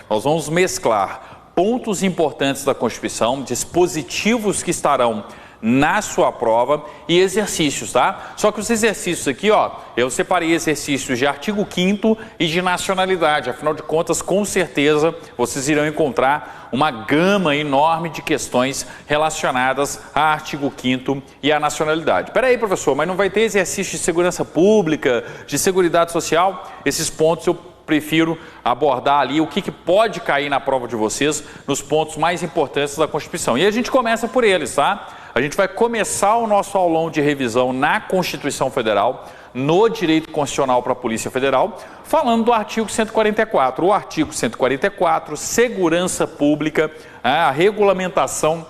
nós vamos mesclar pontos importantes da Constituição, dispositivos que estarão na sua prova e exercícios, tá? Só que os exercícios aqui, ó, eu separei exercícios de artigo 5º e de nacionalidade. Afinal de contas, com certeza, vocês irão encontrar uma gama enorme de questões relacionadas a artigo 5º e à nacionalidade. Peraí, professor, mas não vai ter exercício de segurança pública, de seguridade social? Esses pontos eu prefiro abordar ali o que pode cair na prova de vocês nos pontos mais importantes da Constituição. E a gente começa por eles, tá? A gente vai começar o nosso aulão de revisão na Constituição Federal, no direito constitucional para a Polícia Federal, falando do artigo 144. O artigo 144, segurança pública, a regulamentação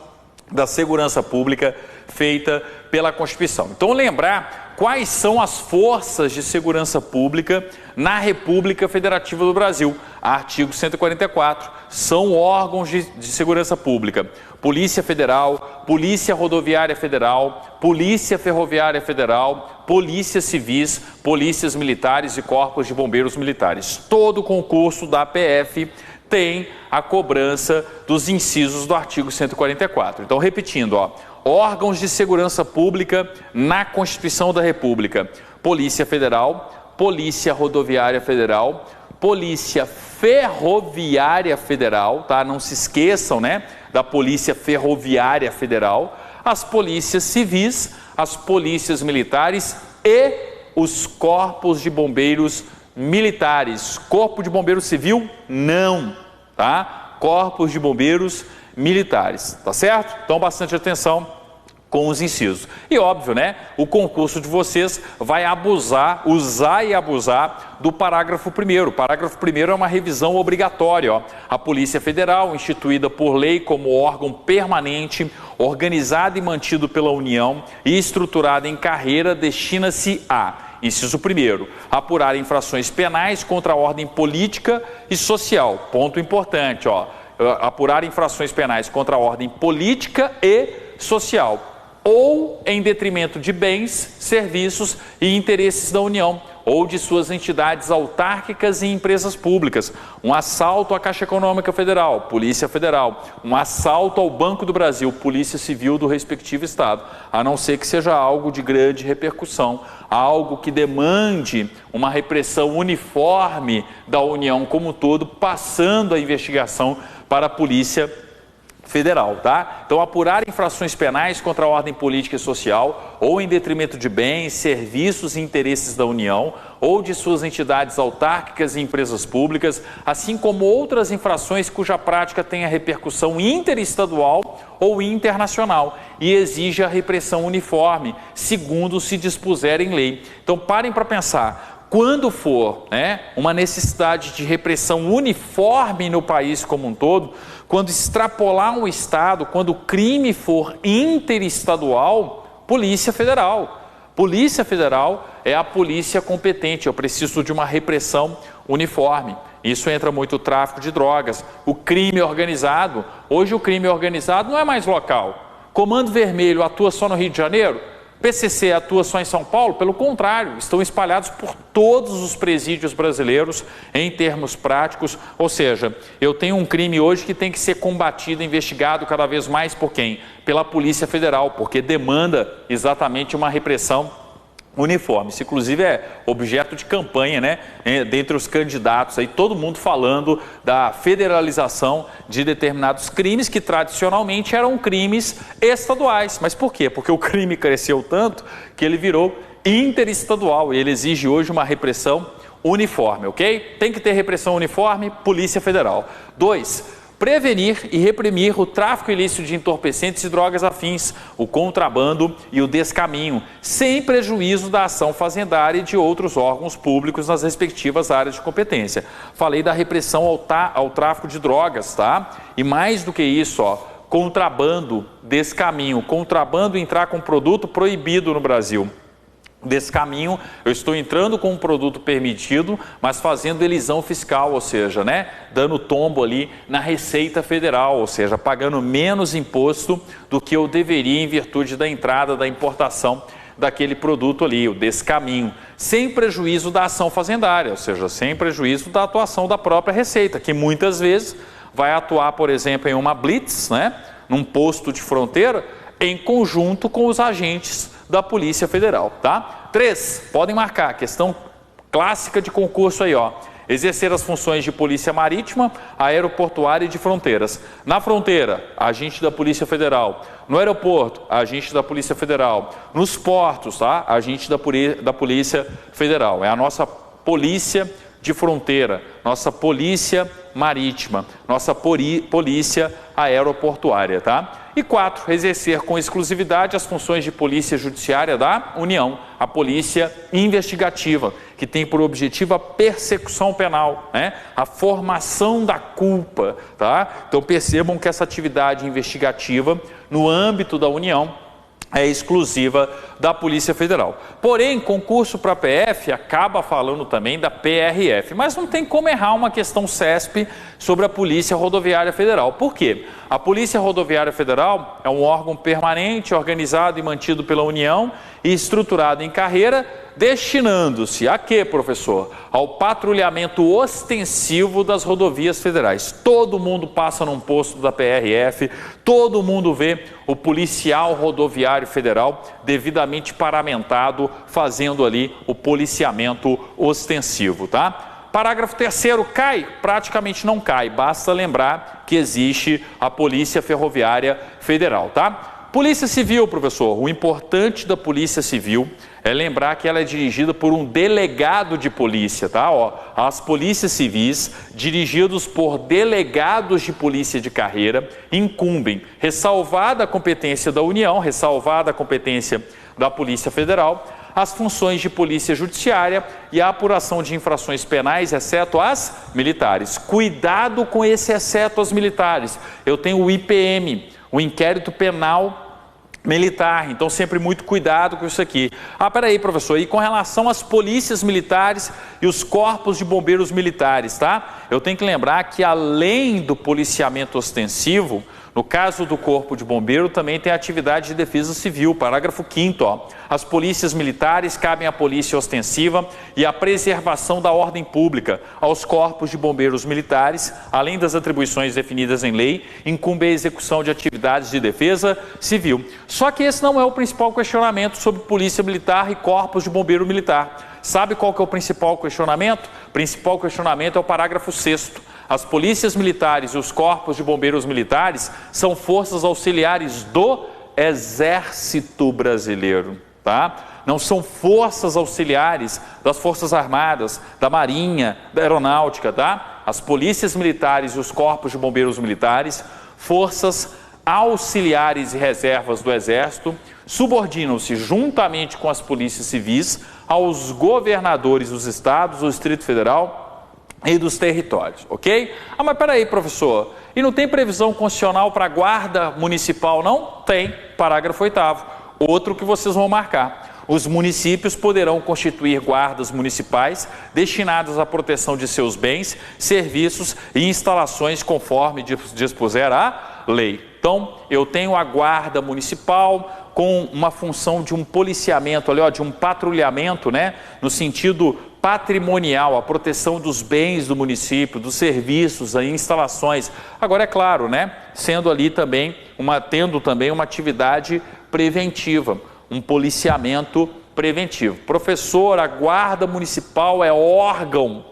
da segurança pública feita pela Constituição. Então, lembrar quais são as forças de segurança pública na República Federativa do Brasil. Artigo 144, são órgãos de segurança pública: Polícia Federal, Polícia Rodoviária Federal, Polícia Ferroviária Federal, Polícias Civis, Polícias Militares e Corpos de Bombeiros Militares. Todo concurso da PF tem a cobrança dos incisos do artigo 144. Então, repetindo, ó, órgãos de segurança pública na Constituição da República: Polícia Federal, Polícia Rodoviária Federal, Polícia Ferroviária Federal, tá? Não se esqueçam, né, da Polícia Ferroviária Federal, as polícias civis, as polícias militares e os corpos de bombeiros militares. Corpo de bombeiro civil, não, tá? Corpos de bombeiros militares, tá certo? Então, bastante atenção com os incisos. E óbvio, né, o concurso de vocês vai usar e abusar do parágrafo 1º. O parágrafo 1º é uma revisão obrigatória, ó. A Polícia Federal, instituída por lei como órgão permanente, organizado e mantido pela União e estruturado em carreira, destina-se a: inciso 1º, apurar infrações penais contra a ordem política e social. Ponto importante, ó. Apurar infrações penais contra a ordem política e social, ou em detrimento de bens, serviços e interesses da União, ou de suas entidades autárquicas e empresas públicas. Um assalto à Caixa Econômica Federal, Polícia Federal. Um assalto ao Banco do Brasil, Polícia Civil do respectivo Estado. A não ser que seja algo de grande repercussão, algo que demande uma repressão uniforme da União como um todo, passando a investigação para a Polícia Federal, tá? Então, apurar infrações penais contra a ordem política e social, ou em detrimento de bens, serviços e interesses da União, ou de suas entidades autárquicas e empresas públicas, assim como outras infrações cuja prática tenha repercussão interestadual ou internacional e exige a repressão uniforme, segundo se dispuser em lei. Então, parem para pensar. Quando for, né, uma necessidade de repressão uniforme no país como um todo, quando extrapolar um estado, quando o crime for interestadual, Polícia Federal. Polícia Federal é a polícia competente. Eu preciso de uma repressão uniforme. Isso entra muito o tráfico de drogas, o crime organizado. Hoje o crime organizado não é mais local. Comando Vermelho atua só no Rio de Janeiro? PCC atua só em São Paulo? Pelo contrário, estão espalhados por todos os presídios brasileiros em termos práticos. Ou seja, eu tenho um crime hoje que tem que ser combatido, investigado cada vez mais por quem? Pela Polícia Federal, porque demanda exatamente uma repressão uniforme. Isso, inclusive, é objeto de campanha, né, dentre os candidatos, aí, todo mundo falando da federalização de determinados crimes que tradicionalmente eram crimes estaduais. Mas por quê? Porque o crime cresceu tanto que ele virou interestadual e ele exige hoje uma repressão uniforme, ok? Tem que ter repressão uniforme, Polícia Federal. 2. Prevenir e reprimir o tráfico ilícito de entorpecentes e drogas afins, o contrabando e o descaminho, sem prejuízo da ação fazendária e de outros órgãos públicos nas respectivas áreas de competência. Falei da repressão ao tráfico de drogas, tá? E mais do que isso, ó, contrabando, descaminho, contrabando entrar com produto proibido no Brasil. Desse caminho, eu estou entrando com um produto permitido, mas fazendo elisão fiscal, ou seja, né, dando tombo ali na Receita Federal, ou seja, pagando menos imposto do que eu deveria em virtude da entrada da importação daquele produto ali, o descaminho, sem prejuízo da ação fazendária, ou seja, sem prejuízo da atuação da própria Receita, que muitas vezes vai atuar, por exemplo, em uma blitz, né, num posto de fronteira, em conjunto com os agentes da Polícia Federal, tá? 3, podem marcar, questão clássica de concurso aí, ó. Exercer as funções de polícia marítima, aeroportuária e de fronteiras. Na fronteira, agente da Polícia Federal. No aeroporto, agente da Polícia Federal. Nos portos, tá? Agente da Polícia Federal. É a nossa polícia de fronteira, nossa polícia marítima, nossa polícia aeroportuária, tá? E 4, exercer com exclusividade as funções de polícia judiciária da União, a polícia investigativa, que tem por objetivo a persecução penal, né? A formação da culpa, tá? Então percebam que essa atividade investigativa no âmbito da União é exclusiva da Polícia Federal. Porém, concurso para PF acaba falando também da PRF, mas não tem como errar uma questão CESP sobre a Polícia Rodoviária Federal. Por quê? A Polícia Rodoviária Federal é um órgão permanente, organizado e mantido pela União e estruturado em carreira, destinando-se a quê, professor? Ao patrulhamento ostensivo das rodovias federais. Todo mundo passa num posto da PRF, todo mundo vê o policial rodoviário federal devidamente paramentado, fazendo ali o policiamento ostensivo, tá? Parágrafo 3º, cai? Praticamente não cai, basta lembrar que existe a Polícia Ferroviária Federal, tá? Polícia Civil, professor, o importante da Polícia Civil é lembrar que ela é dirigida por um delegado de polícia, tá? Ó, as polícias civis, dirigidos por delegados de polícia de carreira, incumbem, ressalvada a competência da União, ressalvada a competência da Polícia Federal, as funções de polícia judiciária e a apuração de infrações penais, exceto as militares. Cuidado com esse exceto as militares. Eu tenho o IPM, o Inquérito Penal Militar, então sempre muito cuidado com isso aqui. Ah, peraí, professor, e com relação às polícias militares e os corpos de bombeiros militares, tá? Eu tenho que lembrar que além do policiamento ostensivo, no caso do Corpo de Bombeiro, também tem a atividade de defesa civil, parágrafo 5º, ó. As polícias militares cabem à polícia ostensiva e à preservação da ordem pública. Aos corpos de bombeiros militares, além das atribuições definidas em lei, incumbe a execução de atividades de defesa civil. Só que esse não é o principal questionamento sobre polícia militar e corpos de bombeiro militar. Sabe qual que é o principal questionamento? O principal questionamento é o parágrafo 6º. As polícias militares e os corpos de bombeiros militares são forças auxiliares do Exército Brasileiro, tá? Não são forças auxiliares das Forças Armadas, da Marinha, da Aeronáutica, tá? As polícias militares e os corpos de bombeiros militares, forças auxiliares e reservas do Exército, subordinam-se juntamente com as polícias civis aos governadores dos estados, do Distrito Federal e dos territórios, ok? Ah, mas peraí, professor, e não tem previsão constitucional para a guarda municipal, não? Tem, parágrafo 8º, outro que vocês vão marcar. Os municípios poderão constituir guardas municipais destinadas à proteção de seus bens, serviços e instalações conforme dispuser a lei. Então, eu tenho a guarda municipal com uma função de um policiamento, ali, ó, de um patrulhamento, né, no sentido patrimonial, a proteção dos bens do município, dos serviços, as instalações. Agora, é claro, né, sendo ali também tendo também uma atividade preventiva, um policiamento preventivo. Professor, a Guarda Municipal é órgão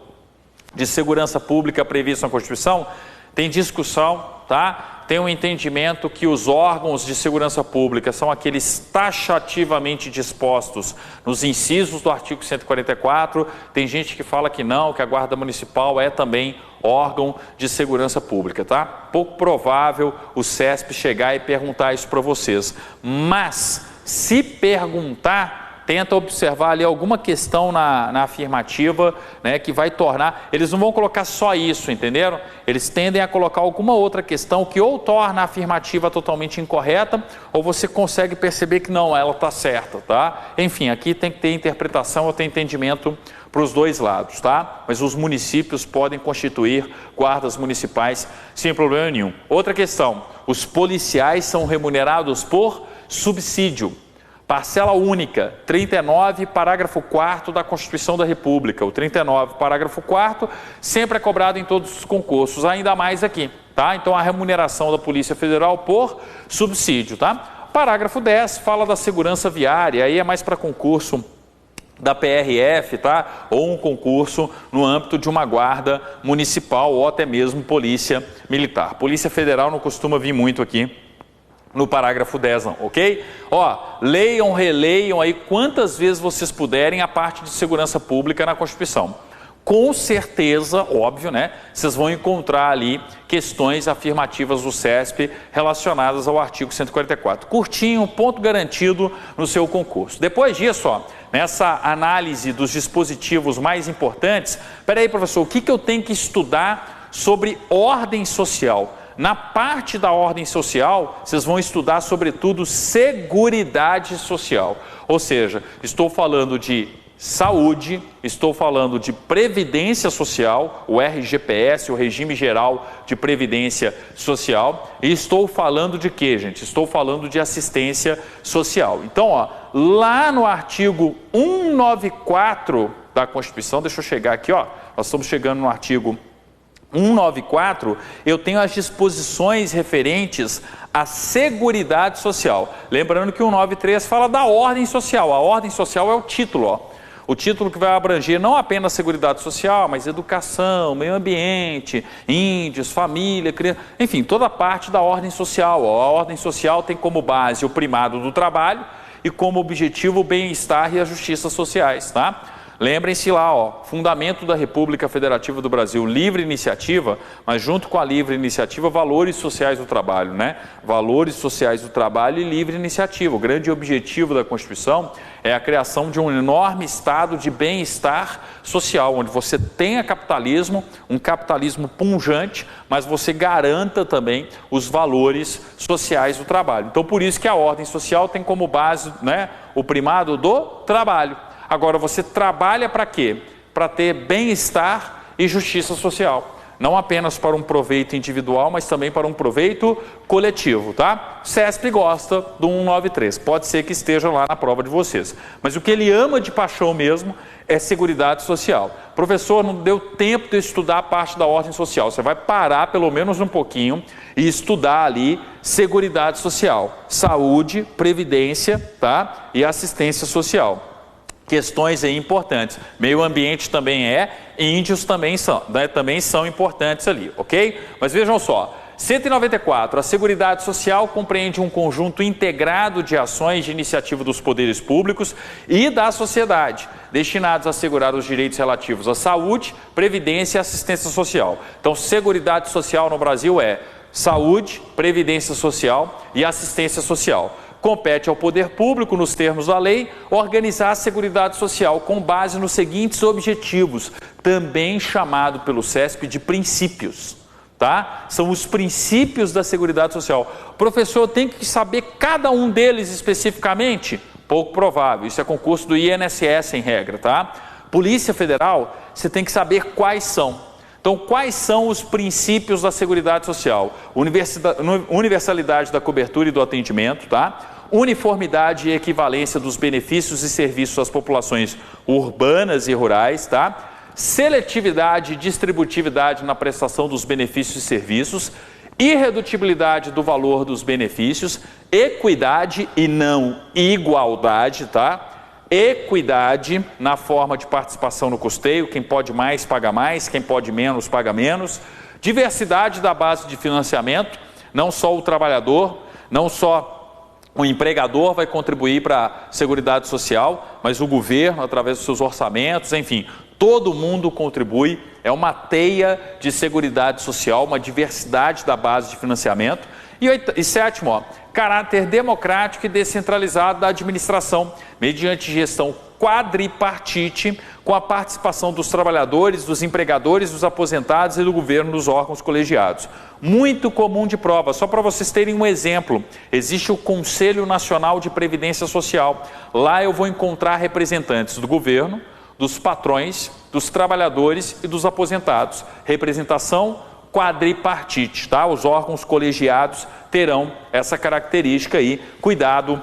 de segurança pública previsto na Constituição? Tem discussão, tá? Tem um entendimento que os órgãos de segurança pública são aqueles taxativamente dispostos nos incisos do artigo 144. Tem gente que fala que não, que a Guarda Municipal é também órgão de segurança pública, tá? Pouco provável o CESP chegar e perguntar isso para vocês. Mas, se perguntar, tenta observar ali alguma questão na afirmativa, né, que vai tornar... Eles não vão colocar só isso, entenderam? Eles tendem a colocar alguma outra questão que ou torna a afirmativa totalmente incorreta, ou você consegue perceber que não, ela está certa, tá? Enfim, aqui tem que ter interpretação ou ter entendimento para os dois lados, tá? Mas os municípios podem constituir guardas municipais sem problema nenhum. Outra questão, os policiais são remunerados por subsídio. Parcela única, 39, parágrafo 4º da Constituição da República. O 39, parágrafo 4º, sempre é cobrado em todos os concursos, ainda mais aqui, tá? Então, a remuneração da Polícia Federal por subsídio, tá? Parágrafo 10, fala da segurança viária, aí é mais para concurso da PRF, tá? Ou um concurso no âmbito de uma guarda municipal ou até mesmo polícia militar. Polícia Federal não costuma vir muito aqui no parágrafo 10 não, ok? Ó, leiam, releiam aí quantas vezes vocês puderem a parte de segurança pública na Constituição. Com certeza, óbvio, né? Vocês vão encontrar ali questões afirmativas do CESP relacionadas ao artigo 144. Curtinho, ponto garantido no seu concurso. Depois disso, ó, nessa análise dos dispositivos mais importantes, peraí, professor, o que eu tenho que estudar sobre ordem social? Na parte da ordem social, vocês vão estudar, sobretudo, seguridade social. Ou seja, estou falando de saúde, estou falando de previdência social, o RGPS, o Regime Geral de Previdência Social, e estou falando de quê, gente? Estou falando de assistência social. Então, ó, lá no artigo 194 da Constituição, deixa eu chegar aqui, ó, nós estamos chegando no artigo 194, eu tenho as disposições referentes à Seguridade Social. Lembrando que o 193 fala da ordem social. A ordem social é o título, ó. O título que vai abranger não apenas Seguridade Social, mas educação, meio ambiente, índios, família, criança, enfim, toda a parte da ordem social. Ó. A ordem social tem como base o primado do trabalho e como objetivo o bem-estar e as justiças sociais, tá? Lembrem-se lá, ó, fundamento da República Federativa do Brasil, livre iniciativa, mas junto com a livre iniciativa, valores sociais do trabalho, né? Valores sociais do trabalho e livre iniciativa. O grande objetivo da Constituição é a criação de um enorme estado de bem-estar social, onde você tenha capitalismo, um capitalismo pujante, mas você garanta também os valores sociais do trabalho. Então, por isso que a ordem social tem como base, né, o primado do trabalho. Agora, você trabalha para quê? Para ter bem-estar e justiça social. Não apenas para um proveito individual, mas também para um proveito coletivo, tá? CESP gosta do 193, pode ser que esteja lá na prova de vocês. Mas o que ele ama de paixão mesmo é Seguridade Social. Professor, não deu tempo de estudar a parte da ordem social. Você vai parar pelo menos um pouquinho e estudar ali Seguridade Social, saúde, previdência, tá? E assistência social. Questões aí importantes. Meio ambiente também é, índios também são, né, também são importantes ali, ok? Mas vejam só, 194, a Seguridade Social compreende um conjunto integrado de ações de iniciativa dos poderes públicos e da sociedade, destinados a assegurar os direitos relativos à saúde, previdência e assistência social. Então, Seguridade Social no Brasil é saúde, previdência social e assistência social. Compete ao poder público, nos termos da lei, organizar a Seguridade Social com base nos seguintes objetivos, também chamado pelo CESP de princípios, tá? São os princípios da Seguridade Social. Professor, tem que saber cada um deles especificamente? Pouco provável, isso é concurso do INSS em regra, tá? Polícia Federal, você tem que saber quais são. Então, quais são os princípios da Seguridade Social? Universalidade da cobertura e do atendimento, tá? Uniformidade e equivalência dos benefícios e serviços às populações urbanas e rurais, tá? Seletividade e distributividade na prestação dos benefícios e serviços, irredutibilidade do valor dos benefícios, equidade e não igualdade, tá? Equidade na forma de participação no custeio, quem pode mais paga mais, quem pode menos paga menos, diversidade da base de financiamento, não só o trabalhador, não só o empregador vai contribuir para a Seguridade Social, mas o governo, através dos seus orçamentos, enfim, todo mundo contribui, é uma teia de Seguridade Social, uma diversidade da base de financiamento. E sétimo, ó, caráter democrático e descentralizado da administração, mediante gestão quadripartite, com a participação dos trabalhadores, dos empregadores, dos aposentados e do governo nos órgãos colegiados. Muito comum de prova, só para vocês terem um exemplo, existe o Conselho Nacional de Previdência Social. Lá eu vou encontrar representantes do governo, dos patrões, dos trabalhadores e dos aposentados. Representação quadripartite, tá? Os órgãos colegiados terão essa característica aí, cuidado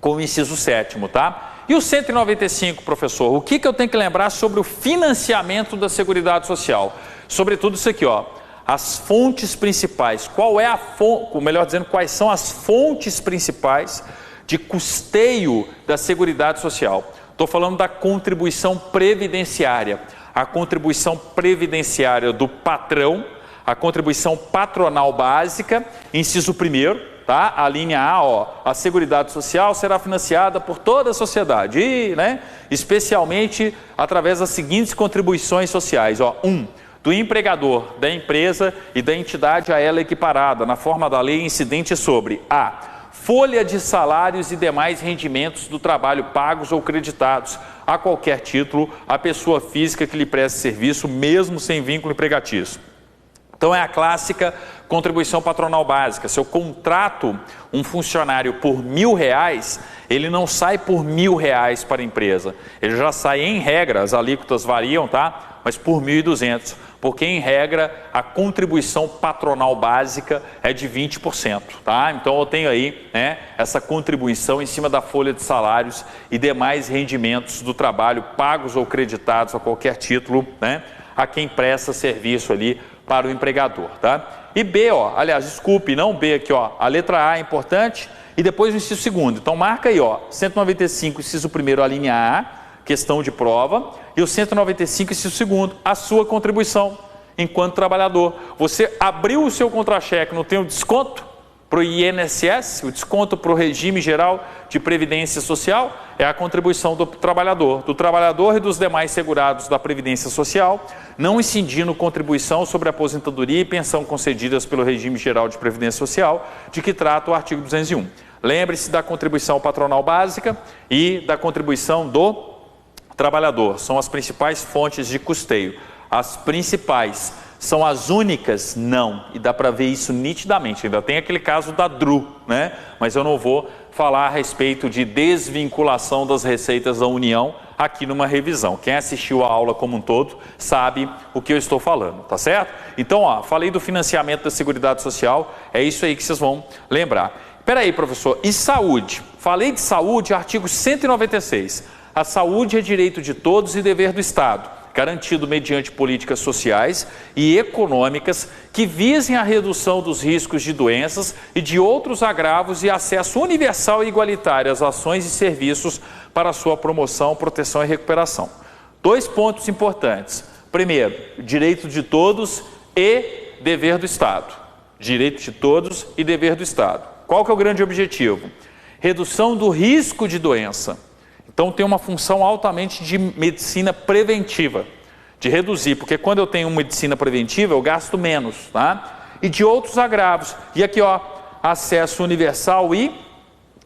com o inciso 7º, tá? E o 195, professor, o que eu tenho que lembrar sobre o financiamento da Seguridade Social? Sobretudo isso aqui, ó, as fontes principais. Qual é a fonte, ou melhor dizendo, quais são as fontes principais de custeio da Seguridade Social? Estou falando da contribuição previdenciária. A contribuição previdenciária do patrão, a contribuição patronal básica, inciso 1º, tá? A linha A, ó, a Seguridade Social será financiada por toda a sociedade, e, né, especialmente através das seguintes contribuições sociais, ó, 1, do empregador, da empresa e da entidade a ela equiparada, na forma da lei incidente sobre a folha de salários e demais rendimentos do trabalho pagos ou creditados a qualquer título à pessoa física que lhe preste serviço, mesmo sem vínculo empregatício. Então é a clássica contribuição patronal básica. Se eu contrato um funcionário por R$1.000, ele não sai por R$1.000 para a empresa. Ele já sai, em regra, as alíquotas variam, tá? Mas por 1.200, porque em regra a contribuição patronal básica é de 20%, tá? Então eu tenho aí, né, essa contribuição em cima da folha de salários e demais rendimentos do trabalho pagos ou creditados a qualquer título, né, a quem presta serviço ali para o empregador, tá? E B, ó, aliás, desculpe, não B aqui, ó, a letra A é importante e depois o inciso 2º. Então marca aí, ó, 195, inciso 1º, a linha A, questão de prova, e o 195, inciso 2º, a sua contribuição enquanto trabalhador. Você abriu o seu contra-cheque, não tem o desconto para o INSS, o desconto para o regime geral de previdência social, é a contribuição do trabalhador e dos demais segurados da previdência social, não incidindo contribuição sobre aposentadoria e pensão concedidas pelo regime geral de previdência social, de que trata o artigo 201. Lembre-se da contribuição patronal básica e da contribuição do trabalhador, são as principais fontes de custeio. As principais são as únicas? Não, e dá para ver isso nitidamente. Ainda tem aquele caso da DRU, né? Mas eu não vou falar a respeito de desvinculação das receitas da União aqui numa revisão. Quem assistiu a aula como um todo sabe o que eu estou falando, tá certo? Então, ó, falei do financiamento da Seguridade Social, é isso aí que vocês vão lembrar. Espera aí, professor, e saúde? Falei de saúde, artigo 196. A saúde é direito de todos e dever do Estado, garantido mediante políticas sociais e econômicas que visem a redução dos riscos de doenças e de outros agravos e acesso universal e igualitário às ações e serviços para sua promoção, proteção e recuperação. 2 pontos importantes. Primeiro, direito de todos e dever do Estado. Direito de todos e dever do Estado. Qual que é o grande objetivo? Redução do risco de doença. Então tem uma função altamente de medicina preventiva, de reduzir, porque quando eu tenho medicina preventiva eu gasto menos, tá? E de outros agravos. E aqui, ó, acesso universal e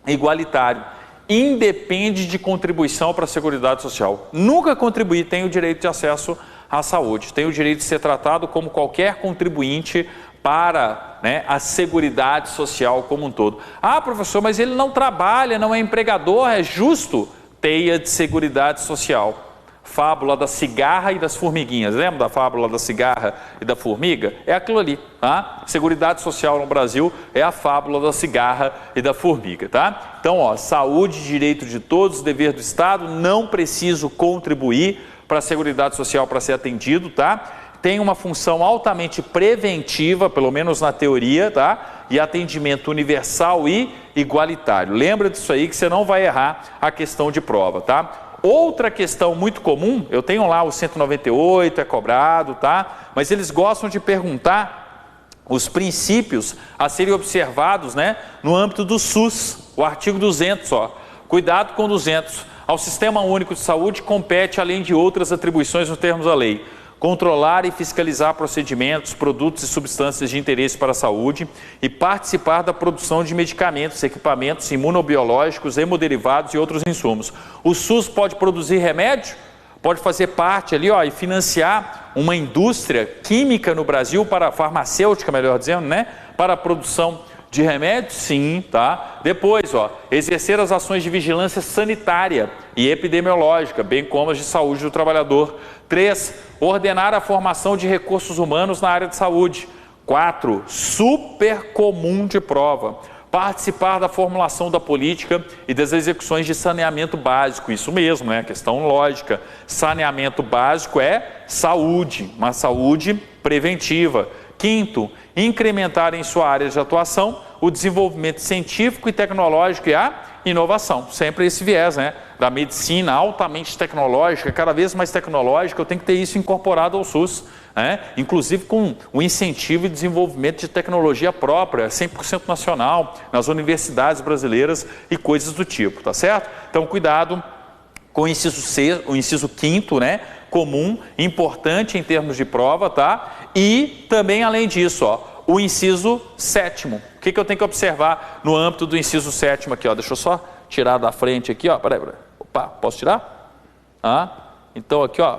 igualitário. Independe de contribuição para a Seguridade Social. Nunca contribuí, tenho o direito de acesso à saúde, tenho o direito de ser tratado como qualquer contribuinte para, né, a Seguridade Social como um todo. Ah, professor, mas ele não trabalha, não é empregador, é justo? Teia de Seguridade Social. Fábula da cigarra e das formiguinhas. Lembra da fábula da cigarra e da formiga? É aquilo ali, tá? Seguridade Social no Brasil é a fábula da cigarra e da formiga, tá? Então, ó, saúde, direito de todos, dever do Estado, não preciso contribuir para a Seguridade Social para ser atendido, tá? Tem uma função altamente preventiva, pelo menos na teoria, tá? E atendimento universal e igualitário. Lembra disso aí que você não vai errar a questão de prova, tá? Outra questão muito comum, eu tenho lá o 198, é cobrado, tá? Mas eles gostam de perguntar os princípios a serem observados, né, no âmbito do SUS, o artigo 200, ó. Cuidado com 200. Ao Sistema Único de Saúde compete, além de outras atribuições nos termos da lei, controlar e fiscalizar procedimentos, produtos e substâncias de interesse para a saúde e participar da produção de medicamentos, equipamentos imunobiológicos, hemoderivados e outros insumos. O SUS pode produzir remédio? Pode fazer parte ali, ó, e financiar uma indústria química no Brasil, para farmacêutica, melhor dizendo, né? Para a produção de remédios? Sim, tá? Depois, ó, exercer as ações de vigilância sanitária e epidemiológica, bem como as de saúde do trabalhador. 3, ordenar a formação de recursos humanos na área de saúde. 4, super comum de prova. participar da formulação da política e das execuções de saneamento básico. Isso mesmo, né? Questão lógica. Saneamento básico é saúde, uma saúde preventiva. Quinto, incrementar em sua área de atuação o desenvolvimento científico e tecnológico e a inovação. Sempre esse viés, né? Da medicina altamente tecnológica, cada vez mais tecnológica, eu tenho que ter isso incorporado ao SUS, né? Inclusive com o incentivo e desenvolvimento de tecnologia própria, 100% nacional, nas universidades brasileiras e coisas do tipo, tá certo? Então, cuidado com o inciso quinto, né? Comum, importante em termos de prova, tá? E também, além disso, ó, o inciso sétimo. O que eu tenho que observar no âmbito do inciso sétimo aqui, ó? Deixa eu só tirar da frente aqui, ó. Peraí. Opa, posso tirar? Então aqui, ó.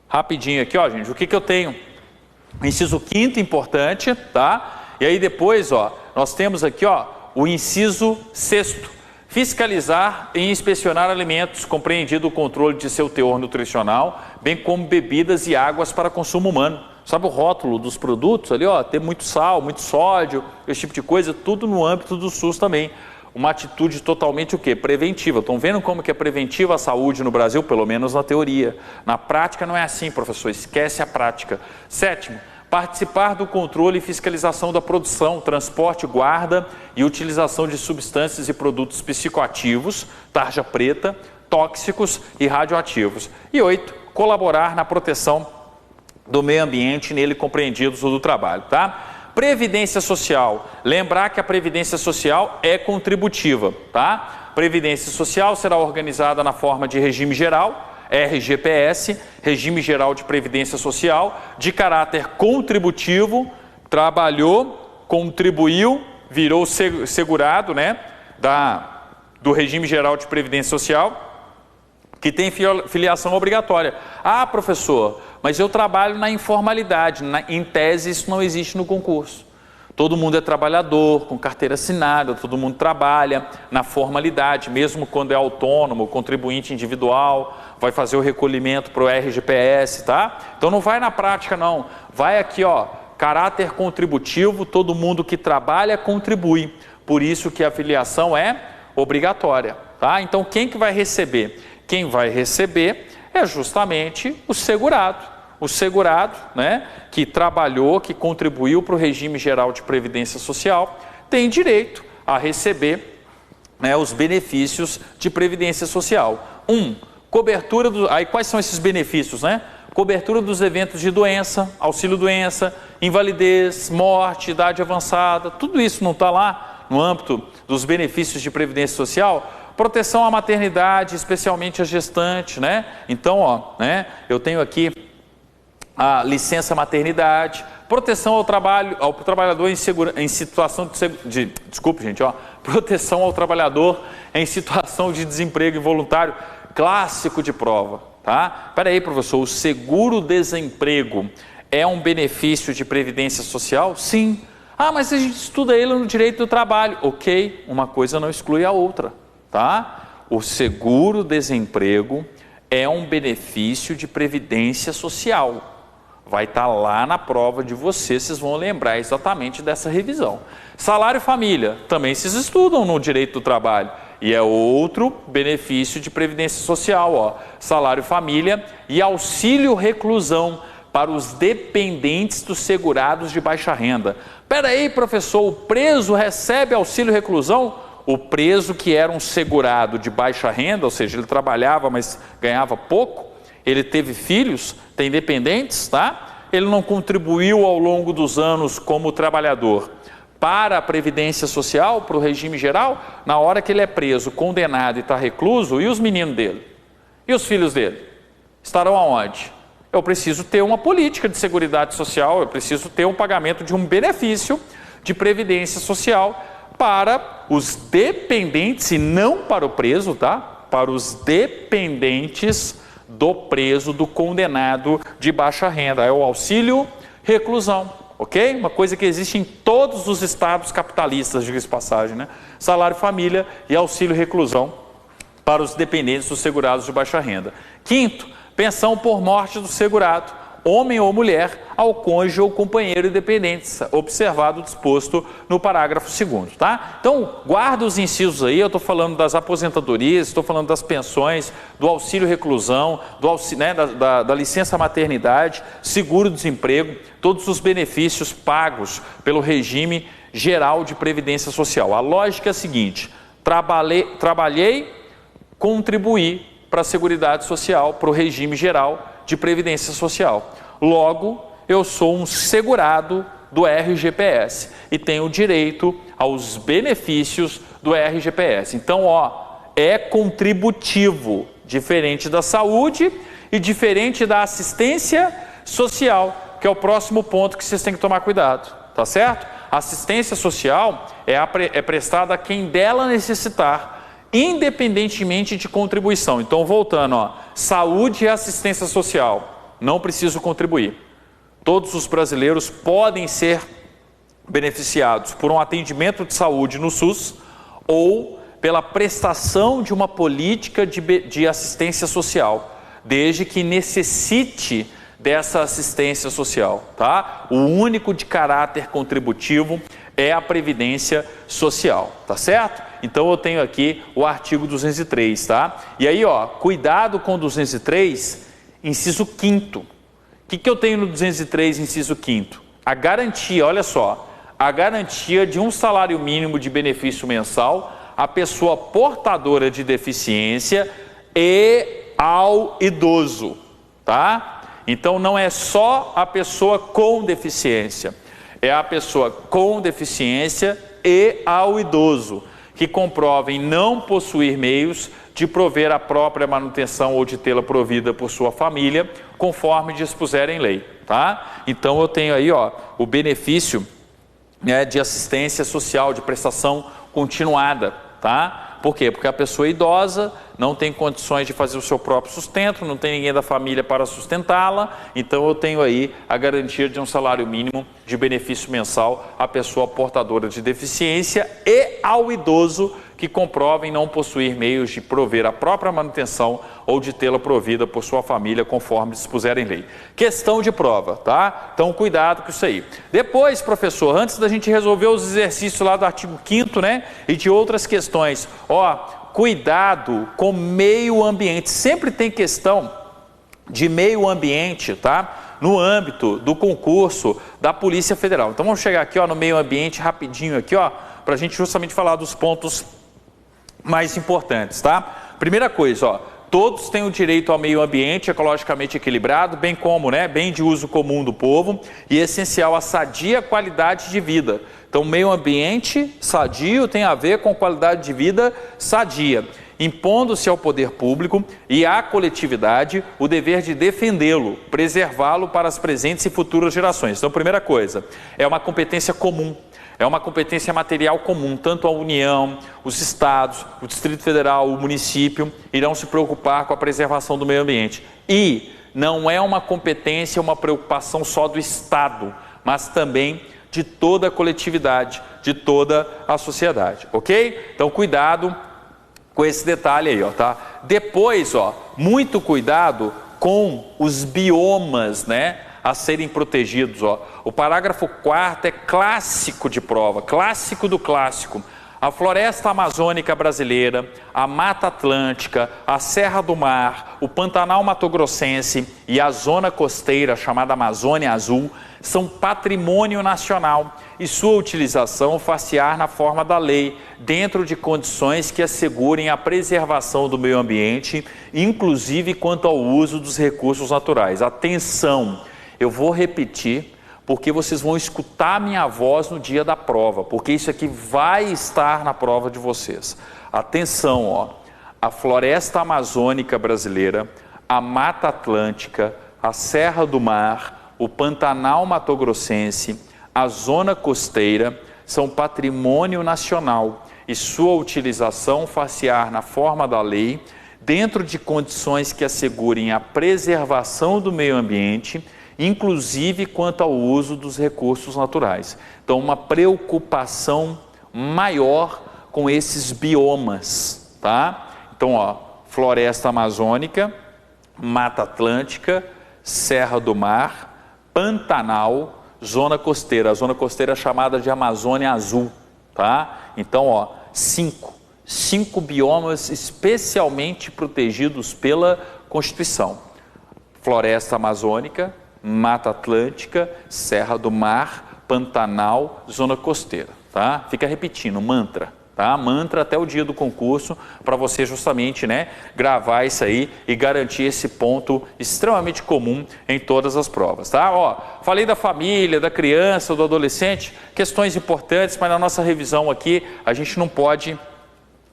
Rapidinho aqui, ó, gente. O que eu tenho? O inciso quinto importante, tá? E aí depois, ó, nós temos aqui, ó, o inciso sexto. Fiscalizar e inspecionar alimentos, compreendido o controle de seu teor nutricional, bem como bebidas e águas para consumo humano. Sabe o rótulo dos produtos ali, ó, ter muito sal, muito sódio, esse tipo de coisa, tudo no âmbito do SUS também. Uma atitude totalmente o quê? Preventiva. Estão vendo como que é preventiva a saúde no Brasil? Pelo menos na teoria. Na prática não é assim, professor, esquece a prática. Sétimo, participar do controle e fiscalização da produção, transporte, guarda e utilização de substâncias e produtos psicoativos, tarja preta, tóxicos e radioativos. E 8, colaborar na proteção do meio ambiente, nele compreendidos o do trabalho, tá? Previdência Social. Lembrar que a Previdência Social é contributiva, tá? Previdência Social será organizada na forma de regime geral, RGPS, Regime Geral de Previdência Social, de caráter contributivo, trabalhou, contribuiu, virou segurado, né, do Regime Geral de Previdência Social, que tem filiação obrigatória. Ah, professor, mas eu trabalho na informalidade, em tese isso não existe no concurso. Todo mundo é trabalhador, com carteira assinada, todo mundo trabalha na formalidade, mesmo quando é autônomo, contribuinte individual, vai fazer o recolhimento para o RGPS, tá? Então não vai na prática não, vai aqui, ó, caráter contributivo, todo mundo que trabalha contribui, por isso que a filiação é obrigatória, tá? Então quem que vai receber? Quem vai receber é justamente o segurado. O segurado, né, que trabalhou, que contribuiu para o regime geral de previdência social, tem direito a receber, né, os benefícios de previdência social. Cobertura do... Aí quais são esses benefícios, né? Cobertura dos eventos de doença, auxílio-doença, invalidez, morte, idade avançada, tudo isso não está lá no âmbito dos benefícios de previdência social? Proteção à maternidade, especialmente a gestante, né? Então, ó, né, eu tenho aqui a licença maternidade, proteção ao trabalhador em situação de desculpe, gente, ó, proteção ao trabalhador em situação de desemprego involuntário, clássico de prova, tá? Espera aí, professor, o seguro-desemprego é um benefício de previdência social? Sim. Ah, mas a gente estuda ele no direito do trabalho. Ok, uma coisa não exclui a outra, tá? O seguro-desemprego é um benefício de previdência social. Vai estar lá na prova de vocês vão lembrar exatamente dessa revisão. Salário família, também vocês estudam no direito do trabalho. E é outro benefício de previdência social, ó. Salário família e auxílio reclusão para os dependentes dos segurados de baixa renda. Espera aí, professor, o preso recebe auxílio reclusão? O preso que era um segurado de baixa renda, ou seja, ele trabalhava, mas ganhava pouco, ele teve filhos, tem dependentes, tá? Ele não contribuiu ao longo dos anos como trabalhador para a Previdência Social, para o regime geral, na hora que ele é preso, condenado e está recluso, e os meninos dele? E os filhos dele? Estarão aonde? Eu preciso ter uma política de seguridade social, eu preciso ter um pagamento de um benefício de Previdência Social para os dependentes e não para o preso, tá? Para os dependentes do preso, do condenado de baixa renda. É o auxílio reclusão, ok? Uma coisa que existe em todos os estados capitalistas, diga-se de passagem, né? Salário família e auxílio reclusão para os dependentes dos segurados de baixa renda. Quinto, pensão por morte do segurado. homem ou mulher, ao cônjuge ou companheiro e dependentes, observado o disposto no parágrafo 2º, tá? Então, guarda os incisos aí, eu estou falando das aposentadorias, estou falando das pensões, do auxílio reclusão, da licença maternidade, seguro-desemprego, todos os benefícios pagos pelo regime geral de previdência social. A lógica é a seguinte: trabalhei, contribuí para a Seguridade Social, para o regime geral de previdência social. Logo, eu sou um segurado do RGPS e tenho direito aos benefícios do RGPS. Então, é contributivo, diferente da saúde e diferente da assistência social, que é o próximo ponto que vocês têm que tomar cuidado, tá certo? A assistência social é prestada a quem dela necessitar, independentemente de contribuição. Então, voltando, saúde e assistência social, não preciso contribuir. Todos os brasileiros podem ser beneficiados por um atendimento de saúde no SUS ou pela prestação de uma política de assistência social, desde que necessite dessa assistência social, tá? O único de caráter contributivo é a Previdência Social, tá certo? Então eu tenho aqui o artigo 203, tá? E aí, cuidado com o 203, inciso 5º. O que eu tenho no 203, inciso 5º? A garantia, olha só, a garantia de um salário mínimo de benefício mensal à pessoa portadora de deficiência e ao idoso, tá? Então não é só a pessoa com deficiência, é a pessoa com deficiência e ao idoso, que comprovem não possuir meios de prover a própria manutenção ou de tê-la provida por sua família, conforme dispuser em lei, tá? Então eu tenho aí, o benefício, né, de assistência social, de prestação continuada, tá? Por quê? Porque a pessoa é idosa, não tem condições de fazer o seu próprio sustento, não tem ninguém da família para sustentá-la, então eu tenho aí a garantia de um salário mínimo de benefício mensal à pessoa portadora de deficiência e ao idoso que comprovem não possuir meios de prover a própria manutenção ou de tê-la provida por sua família, conforme dispuser em lei. Questão de prova, tá? Então, cuidado com isso aí. Depois, professor, antes da gente resolver os exercícios lá do artigo 5º, né, e de outras questões, cuidado com meio ambiente. Sempre tem questão de meio ambiente, tá? No âmbito do concurso da Polícia Federal. Então, vamos chegar aqui, no meio ambiente, rapidinho aqui, para a gente justamente falar dos pontos mais importantes, tá? Primeira coisa, todos têm o direito ao meio ambiente ecologicamente equilibrado, bem como, bem de uso comum do povo e essencial à sadia qualidade de vida. Então, meio ambiente sadio tem a ver com qualidade de vida sadia, impondo-se ao poder público e à coletividade o dever de defendê-lo, preservá-lo para as presentes e futuras gerações. Então, primeira coisa, é uma competência comum. É uma competência material comum, tanto a União, os estados, o Distrito Federal, o município irão se preocupar com a preservação do meio ambiente. E não é uma competência, uma preocupação só do Estado, mas também de toda a coletividade, de toda a sociedade, ok? Então, cuidado com esse detalhe aí, tá? Depois, muito cuidado com os biomas, a serem protegidos, O parágrafo 4º é clássico de prova, clássico do clássico. A floresta amazônica brasileira, a Mata Atlântica, a Serra do Mar, o Pantanal Mato-Grossense e a zona costeira, chamada Amazônia Azul, são patrimônio nacional e sua utilização far-se-á na forma da lei, dentro de condições que assegurem a preservação do meio ambiente, inclusive quanto ao uso dos recursos naturais. Atenção! Eu vou repetir, porque vocês vão escutar a minha voz no dia da prova, porque isso aqui vai estar na prova de vocês. Atenção, a floresta amazônica brasileira, a Mata Atlântica, a Serra do Mar, o Pantanal Mato-Grossense, a zona costeira, são patrimônio nacional e sua utilização far-se-á na forma da lei, dentro de condições que assegurem a preservação do meio ambiente, inclusive quanto ao uso dos recursos naturais. Então, uma preocupação maior com esses biomas, tá? Então, floresta amazônica, Mata Atlântica, Serra do Mar, Pantanal, Zona Costeira. A Zona Costeira é chamada de Amazônia Azul, tá? Então, ó, cinco biomas especialmente protegidos pela Constituição. Floresta Amazônica, Mata Atlântica, Serra do Mar, Pantanal, Zona Costeira, tá? Fica repetindo, mantra. Tá? Mantra até o dia do concurso, para você justamente, né, gravar isso aí e garantir esse ponto extremamente comum em todas as provas. Tá? Ó, falei da família, da criança, do adolescente, questões importantes, mas na nossa revisão aqui a gente não pode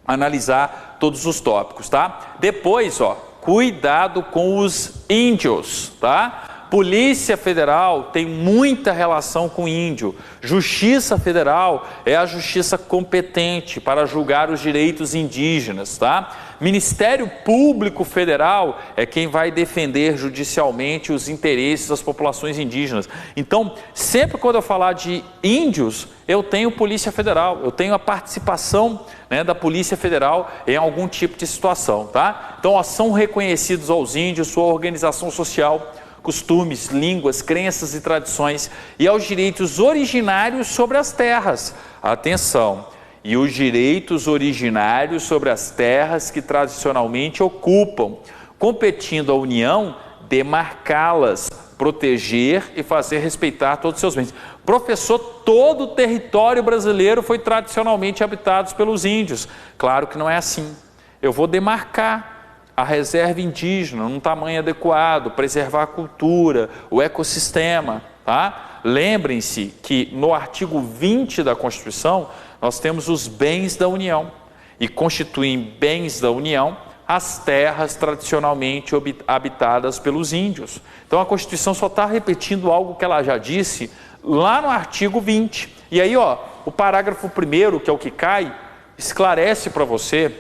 analisar todos os tópicos. Tá? Depois, ó, cuidado com os índios. Tá? Polícia Federal tem muita relação com o índio. Justiça Federal é a justiça competente para julgar os direitos indígenas, tá? Ministério Público Federal é quem vai defender judicialmente os interesses das populações indígenas. Então, sempre quando eu falar de índios, eu tenho Polícia Federal, eu tenho a participação, né, da Polícia Federal em algum tipo de situação, tá? Então, ó, são reconhecidos aos índios sua organização social, costumes, línguas, crenças e tradições e aos direitos originários sobre as terras. Atenção! E os direitos originários sobre as terras que tradicionalmente ocupam, competindo à União demarcá-las, proteger e fazer respeitar todos os seus bens. Professor, todo o território brasileiro foi tradicionalmente habitado pelos índios. Claro que não é assim. Eu vou demarcar a reserva indígena num tamanho adequado, preservar a cultura, o ecossistema, tá? Lembrem-se que no artigo 20 da Constituição, nós temos os bens da União e constituem bens da União as terras tradicionalmente habitadas pelos índios. Então a Constituição só está repetindo algo que ela já disse lá no artigo 20. E aí, ó, o parágrafo 1º, que é o que cai, esclarece para você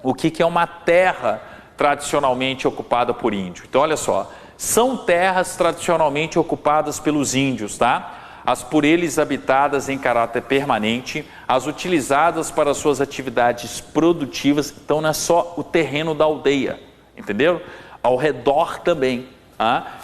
o que é uma terra tradicionalmente ocupada por índio. Então, olha só, são terras tradicionalmente ocupadas pelos índios, tá? As por eles habitadas em caráter permanente, as utilizadas para suas atividades produtivas. Então, não é só o terreno da aldeia, entendeu? Ao redor também.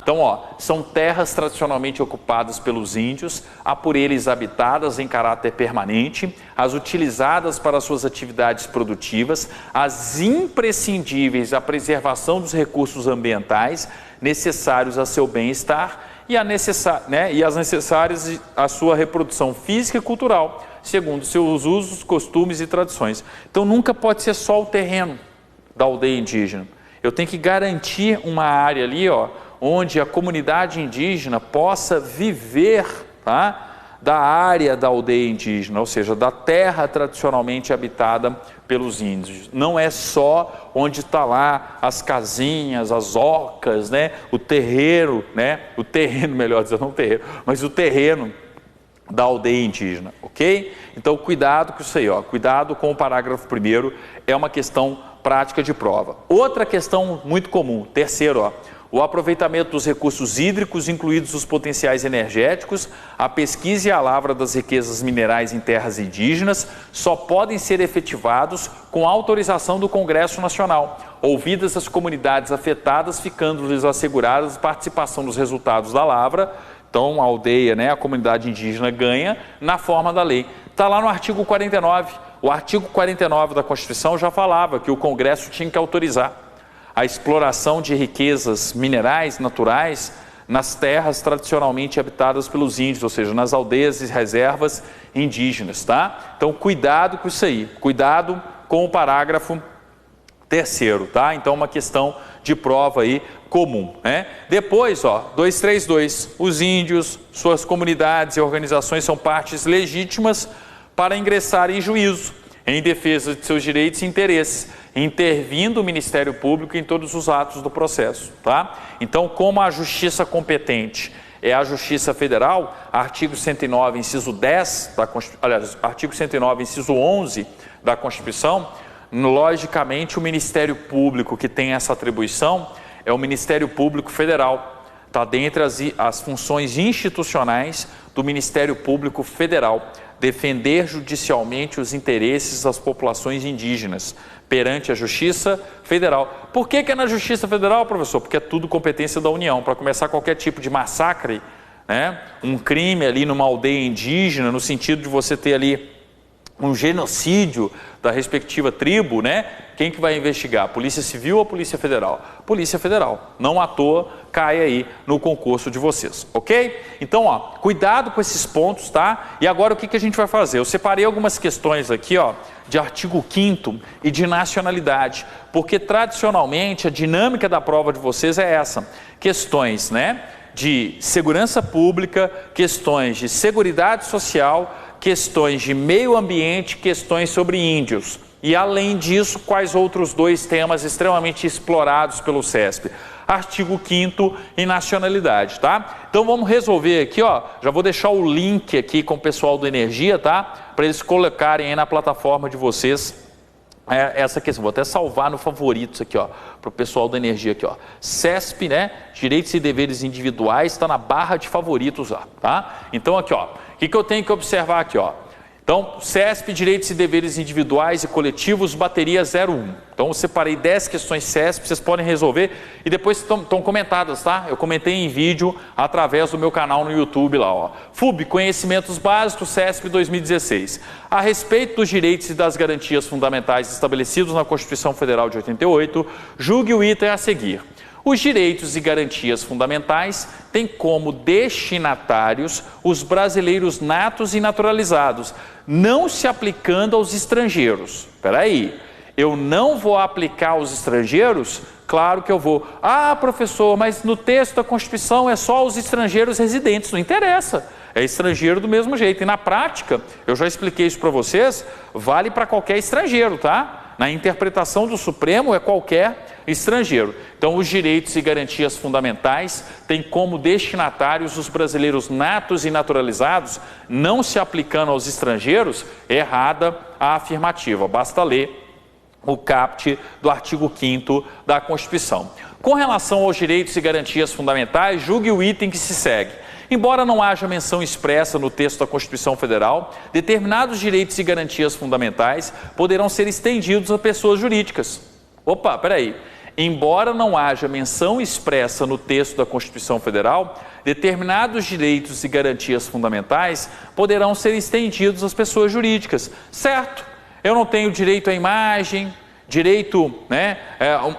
Então, ó, são terras tradicionalmente ocupadas pelos índios, a por eles habitadas em caráter permanente, as utilizadas para suas atividades produtivas, as imprescindíveis à preservação dos recursos ambientais necessários a seu bem-estar e as necessárias à sua reprodução física e cultural, segundo seus usos, costumes e tradições. Então, nunca pode ser só o terreno da aldeia indígena. Eu tenho que garantir uma área ali, ó, onde a comunidade indígena possa viver, tá, da área da aldeia indígena, ou seja, da terra tradicionalmente habitada pelos índios. Não é só onde está lá as casinhas, as ocas, né, o terreiro, melhor dizer, não o terreiro, mas o terreno da aldeia indígena, ok? Então, cuidado com isso aí, ó, cuidado com o parágrafo 1º, é uma questão prática de prova. Outra questão muito comum, terceiro, ó, o aproveitamento dos recursos hídricos, incluídos os potenciais energéticos, a pesquisa e a lavra das riquezas minerais em terras indígenas, só podem ser efetivados com autorização do Congresso Nacional, ouvidas as comunidades afetadas, ficando-lhes asseguradas a participação dos resultados da lavra. Então, a aldeia, né, a comunidade indígena ganha na forma da lei. Está lá no artigo 49. O artigo 49 da Constituição já falava que o Congresso tinha que autorizar a exploração de riquezas minerais naturais nas terras tradicionalmente habitadas pelos índios, ou seja, nas aldeias e reservas indígenas, tá? Então, cuidado com isso aí, cuidado com o parágrafo 3º, tá? Então, uma questão de prova aí comum, né? Depois, ó, 232, os índios, suas comunidades e organizações são partes legítimas para ingressar em juízo, em defesa de seus direitos e interesses, intervindo o Ministério Público em todos os atos do processo, tá? Então, como a justiça competente é a Justiça Federal, artigo 109, inciso 10, artigo 109, inciso 11 da Constituição, logicamente o Ministério Público que tem essa atribuição é o Ministério Público Federal, está dentre as funções institucionais do Ministério Público Federal defender judicialmente os interesses das populações indígenas perante a Justiça Federal. Por que é na Justiça Federal, professor? Porque é tudo competência da União. Para começar qualquer tipo de massacre, né, um crime ali numa aldeia indígena, no sentido de você ter ali um genocídio da respectiva tribo, né? Quem que vai investigar? Polícia Civil ou Polícia Federal? Polícia Federal. Não à toa cai aí no concurso de vocês, ok? Então, ó, cuidado com esses pontos, tá? E agora o que a gente vai fazer? Eu separei algumas questões aqui, ó, de artigo 5º e de nacionalidade, porque tradicionalmente a dinâmica da prova de vocês é essa. Questões, né, de segurança pública, questões de seguridade social, questões de meio ambiente, questões sobre índios. E além disso, quais outros dois temas extremamente explorados pelo CESP? Artigo 5º e nacionalidade, tá? Então vamos resolver aqui, ó, já vou deixar o link aqui com o pessoal do Energia, tá? Para eles colocarem aí na plataforma de vocês essa questão. Vou até salvar no favoritos aqui, ó, para o pessoal da Energia aqui, ó. CESP, né? Direitos e deveres individuais, está na barra de favoritos lá, tá? Então aqui, ó, o que eu tenho que observar aqui, ó? Então, CESP, direitos e deveres individuais e coletivos, bateria 01. Então, eu separei 10 questões CESP, vocês podem resolver e depois estão comentadas, tá? Eu comentei em vídeo através do meu canal no YouTube lá, ó. FUB, Conhecimentos Básicos, CESP 2016. A respeito dos direitos e das garantias fundamentais estabelecidos na Constituição Federal de 88, julgue o item a seguir. Os direitos e garantias fundamentais têm como destinatários os brasileiros natos e naturalizados, não se aplicando aos estrangeiros. Espera aí, eu não vou aplicar aos estrangeiros? Claro que eu vou. Ah, professor, mas no texto da Constituição é só os estrangeiros residentes. Não interessa, é estrangeiro do mesmo jeito. E na prática, eu já expliquei isso para vocês, vale para qualquer estrangeiro, tá? Na interpretação do Supremo é qualquer estrangeiro. Então, os direitos e garantias fundamentais têm como destinatários os brasileiros natos e naturalizados, não se aplicando aos estrangeiros. Errada a afirmativa. Basta ler o caput do artigo 5º da Constituição. Com relação aos direitos e garantias fundamentais, julgue o item que se segue. Embora não haja menção expressa no texto da Constituição Federal, determinados direitos e garantias fundamentais poderão ser estendidos a pessoas jurídicas. Opa, peraí. Embora não haja menção expressa no texto da Constituição Federal, determinados direitos e garantias fundamentais poderão ser estendidos às pessoas jurídicas. Certo, eu não tenho direito à imagem, direito, né?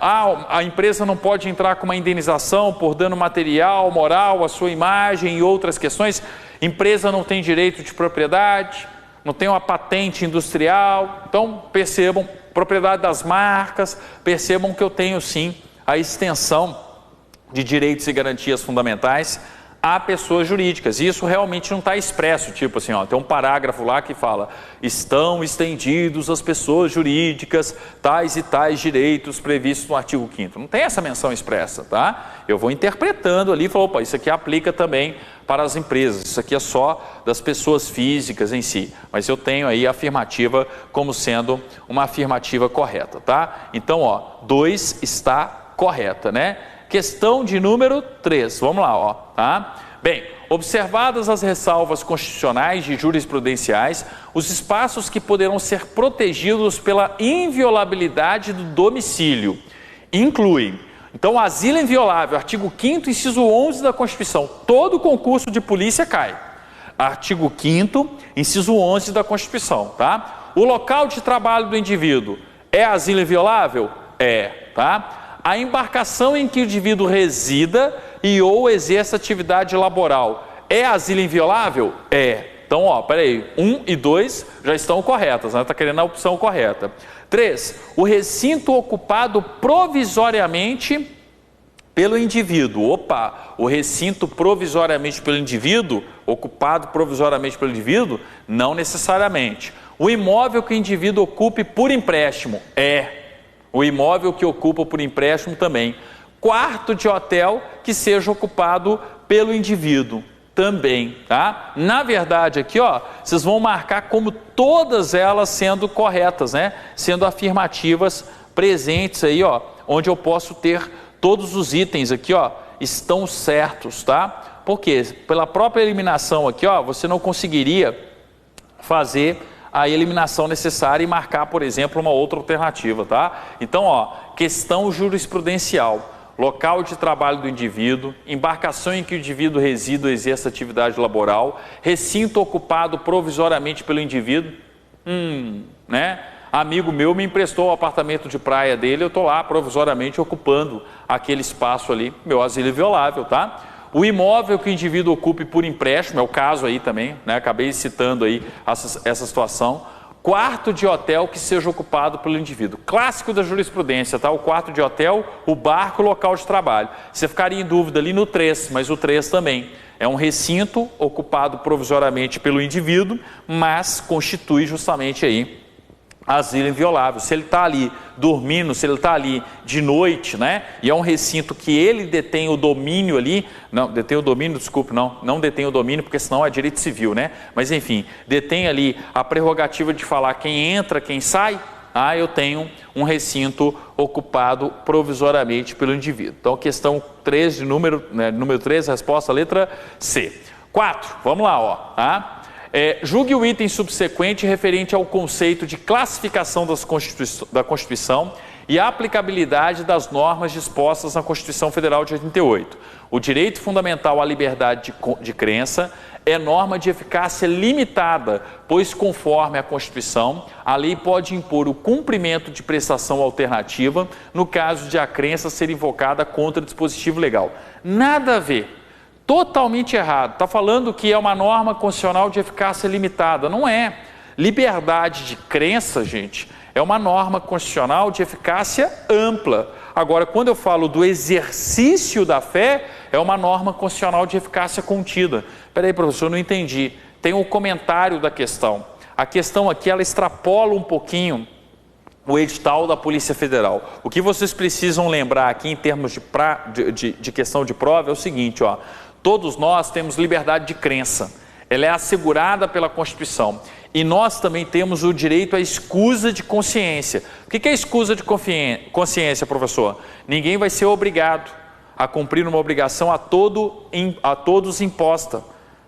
A empresa não pode entrar com uma indenização por dano material, moral, à sua imagem e outras questões. Empresa não tem direito de propriedade, não tem uma patente industrial. Então, percebam, propriedade das marcas, percebam que eu tenho sim a extensão de direitos e garantias fundamentais a pessoas jurídicas. Isso realmente não está expresso, tipo assim, ó, tem um parágrafo lá que fala: estão estendidos às pessoas jurídicas tais e tais direitos previstos no artigo 5º. Não tem essa menção expressa, tá? Eu vou interpretando ali e falo, opa, isso aqui aplica também para as empresas, isso aqui é só das pessoas físicas em si, mas eu tenho aí a afirmativa como sendo uma afirmativa correta, tá? Então, ó, 2 está correta, né? Questão de número 3, vamos lá, ó, tá? Bem, observadas as ressalvas constitucionais e jurisprudenciais, os espaços que poderão ser protegidos pela inviolabilidade do domicílio incluem, então, asilo inviolável, artigo 5º, inciso 11 da Constituição, todo concurso de polícia cai. Artigo 5º, inciso 11 da Constituição, tá? O local de trabalho do indivíduo é asilo inviolável? É, tá? A embarcação em que o indivíduo resida e ou exerça atividade laboral é asilo inviolável? É. Então, ó, peraí, 1 e 2 já estão corretas, né? Está querendo a opção correta. 3, o recinto ocupado provisoriamente pelo indivíduo. Opa, o recinto provisoriamente pelo indivíduo, ocupado provisoriamente pelo indivíduo, não necessariamente. O imóvel que o indivíduo ocupe por empréstimo, é. O imóvel que ocupa por empréstimo também. Quarto de hotel que seja ocupado pelo indivíduo, também, tá? Na verdade aqui, ó, vocês vão marcar como todas elas sendo corretas, né? Sendo afirmativas presentes aí, ó, onde eu posso ter todos os itens aqui, ó, estão certos, tá? Por quê? Pela própria eliminação aqui, ó, você não conseguiria fazer a eliminação necessária e marcar, por exemplo, uma outra alternativa, tá? Então, ó, questão jurisprudencial. Local de trabalho do indivíduo, embarcação em que o indivíduo reside ou exerce atividade laboral, recinto ocupado provisoriamente pelo indivíduo, né? Amigo meu me emprestou o apartamento de praia dele, eu estou lá provisoriamente ocupando aquele espaço ali, meu asilo inviolável, tá? O imóvel que o indivíduo ocupe por empréstimo, é o caso aí também, né? Acabei citando aí essa situação. Quarto de hotel que seja ocupado pelo indivíduo. Clássico da jurisprudência, tá? O quarto de hotel, o barco, o local de trabalho. Você ficaria em dúvida ali no 3, mas o 3 também. É um recinto ocupado provisoriamente pelo indivíduo, mas constitui justamente aí asilo inviolável. Se ele está ali dormindo, se ele está ali de noite, né? E é um recinto que ele detém o domínio ali, não detém o domínio, desculpe, não detém o domínio, porque senão é direito civil, né? Mas enfim, detém ali a prerrogativa de falar quem entra, quem sai. Eu tenho um recinto ocupado provisoriamente pelo indivíduo. Então, questão 3 de número 3, resposta, letra C. 4, vamos lá, ó, tá? Julgue o item subsequente referente ao conceito de classificação da Constituição e a aplicabilidade das normas dispostas na Constituição Federal de 88. O direito fundamental à liberdade de crença é norma de eficácia limitada, pois, conforme a Constituição, a lei pode impor o cumprimento de prestação alternativa no caso de a crença ser invocada contra dispositivo legal. Nada a ver. Totalmente errado. Está falando que é uma norma constitucional de eficácia limitada. Não é. Liberdade de crença, gente, é uma norma constitucional de eficácia ampla. Agora, quando eu falo do exercício da fé, é uma norma constitucional de eficácia contida. Espera aí, professor, não entendi. Tem um comentário da questão. A questão aqui, ela extrapola um pouquinho o edital da Polícia Federal. O que vocês precisam lembrar aqui em termos de questão de prova é o seguinte, ó. Todos nós temos liberdade de crença, ela é assegurada pela Constituição. E nós também temos o direito à escusa de consciência. O que é escusa de consciência, professor? Ninguém vai ser obrigado a cumprir uma obrigação a todos imposta,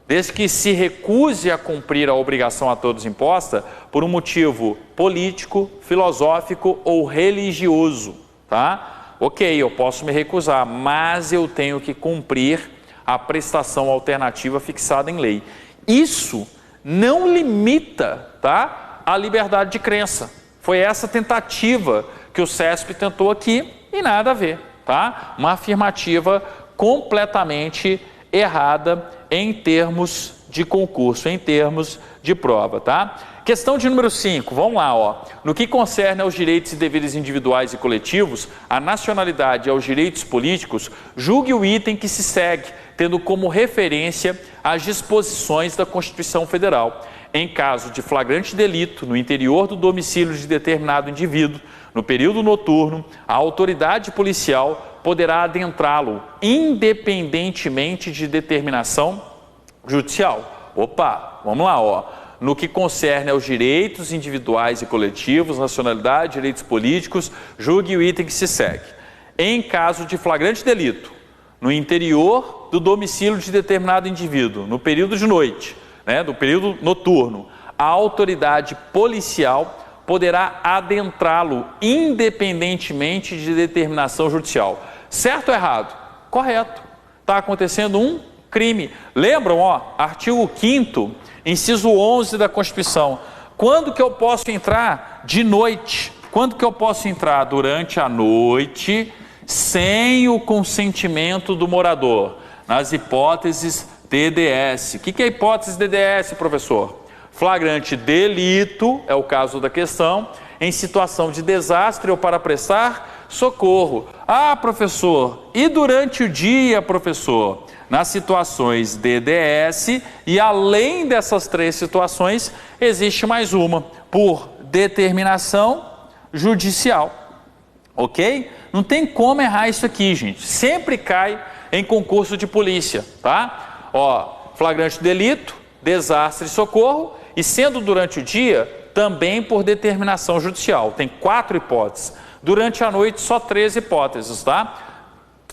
desde que se recuse a cumprir a obrigação a todos imposta por um motivo político, filosófico ou religioso, tá? Ok, eu posso me recusar, mas eu tenho que cumprir a prestação alternativa fixada em lei. Isso não limita, tá, a liberdade de crença. Foi essa tentativa que o CESP tentou aqui e nada a ver, tá? Uma afirmativa completamente errada em termos de concurso, em termos de prova, tá? Questão de número 5, vamos lá, ó. No que concerne aos direitos e deveres individuais e coletivos, à nacionalidade e aos direitos políticos, julgue o item que se segue, tendo como referência as disposições da Constituição Federal. Em caso de flagrante delito no interior do domicílio de determinado indivíduo, no período noturno, a autoridade policial poderá adentrá-lo, independentemente de determinação judicial. Opa, vamos lá, ó. No que concerne aos direitos individuais e coletivos, nacionalidade, direitos políticos, julgue o item que se segue. Em caso de flagrante delito, no interior do domicílio de determinado indivíduo, no período de noite, né, do período noturno, a autoridade policial poderá adentrá-lo independentemente de determinação judicial. Certo ou errado? Correto. Está acontecendo um crime. Lembram, ó, artigo 5º, inciso 11 da Constituição. Quando que eu posso entrar? De noite. Quando que eu posso entrar? Durante a noite, sem o consentimento do morador. Nas hipóteses DDS. O que é hipótese DDS, professor? Flagrante delito, é o caso da questão, em situação de desastre ou para prestar socorro. Ah, professor, e durante o dia, professor? Nas situações DDS, e além dessas 3 situações, existe mais uma, por determinação judicial. Ok? Não tem como errar isso aqui, gente. Sempre cai em concurso de polícia, tá? Ó, flagrante delito, desastre e socorro, e sendo durante o dia, também por determinação judicial. Tem 4 hipóteses. Durante a noite, só 3 hipóteses, tá?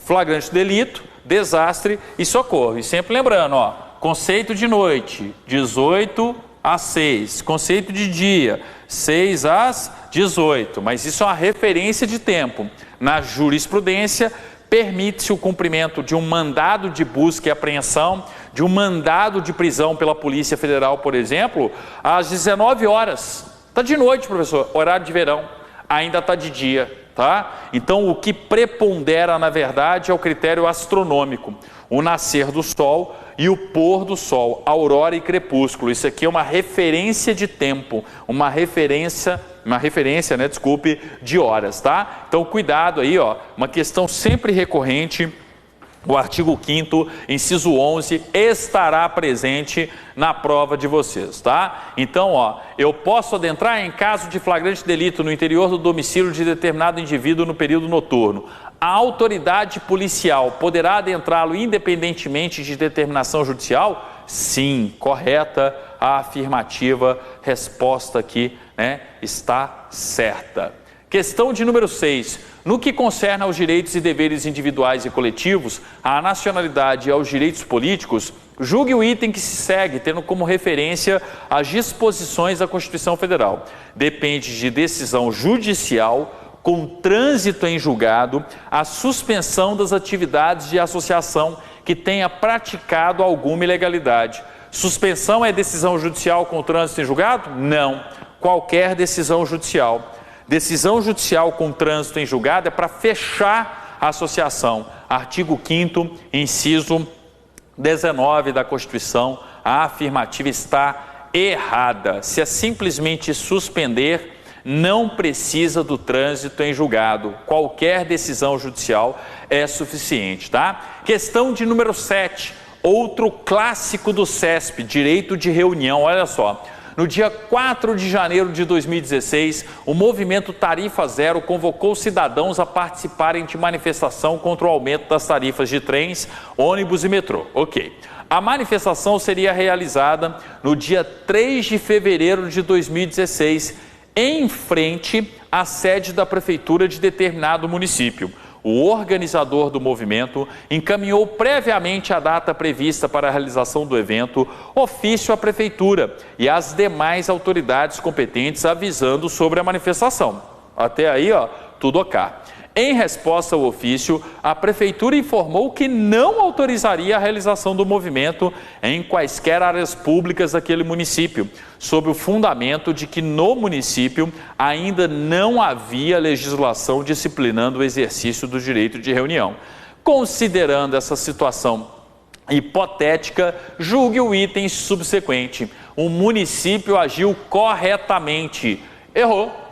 flagrante delito, desastre e socorro. E sempre lembrando, ó, conceito de noite, 18 às 6. Conceito de dia, 6 às 18. Mas isso é uma referência de tempo. Na jurisprudência, permite-se o cumprimento de um mandado de busca e apreensão, de um mandado de prisão pela Polícia Federal, por exemplo, às 19 horas. Está de noite, professor, horário de verão, ainda está de dia, tá? Então, o que prepondera, na verdade, é o critério astronômico, o nascer do sol e o pôr do sol, aurora e crepúsculo. Isso aqui é uma referência de tempo, uma referência, né, desculpe, de horas, tá? Então, cuidado aí, ó, uma questão sempre recorrente. O artigo 5º, inciso 11, estará presente na prova de vocês, tá? Então, ó, eu posso adentrar em caso de flagrante delito no interior do domicílio de determinado indivíduo no período noturno. A autoridade policial poderá adentrá-lo independentemente de determinação judicial? Sim, correta a afirmativa, resposta aqui, né, está certa. Questão de número 6. No que concerne aos direitos e deveres individuais e coletivos, à nacionalidade e aos direitos políticos, julgue o item que se segue, tendo como referência as disposições da Constituição Federal. Depende de decisão judicial, com trânsito em julgado, a suspensão das atividades de associação que tenha praticado alguma ilegalidade. Suspensão é decisão judicial com trânsito em julgado? Não. Qualquer decisão judicial. Decisão judicial com trânsito em julgado é para fechar a associação. Artigo 5º, inciso 19 da Constituição, a afirmativa está errada. Se é simplesmente suspender, não precisa do trânsito em julgado. Qualquer decisão judicial é suficiente, tá? Questão de número 7, outro clássico do CESP, direito de reunião, olha só. No dia 4 de janeiro de 2016, o movimento Tarifa Zero convocou cidadãos a participarem de manifestação contra o aumento das tarifas de trens, ônibus e metrô. Ok. A manifestação seria realizada no dia 3 de fevereiro de 2016, em frente à sede da prefeitura de determinado município. O organizador do movimento encaminhou previamente a data prevista para a realização do evento, ofício à prefeitura e às demais autoridades competentes avisando sobre a manifestação. Até aí, ó, tudo ok. Em resposta ao ofício, a prefeitura informou que não autorizaria a realização do movimento em quaisquer áreas públicas daquele município, sob o fundamento de que no município ainda não havia legislação disciplinando o exercício do direito de reunião. Considerando essa situação hipotética, julgue o item subsequente. O município agiu corretamente. Errou.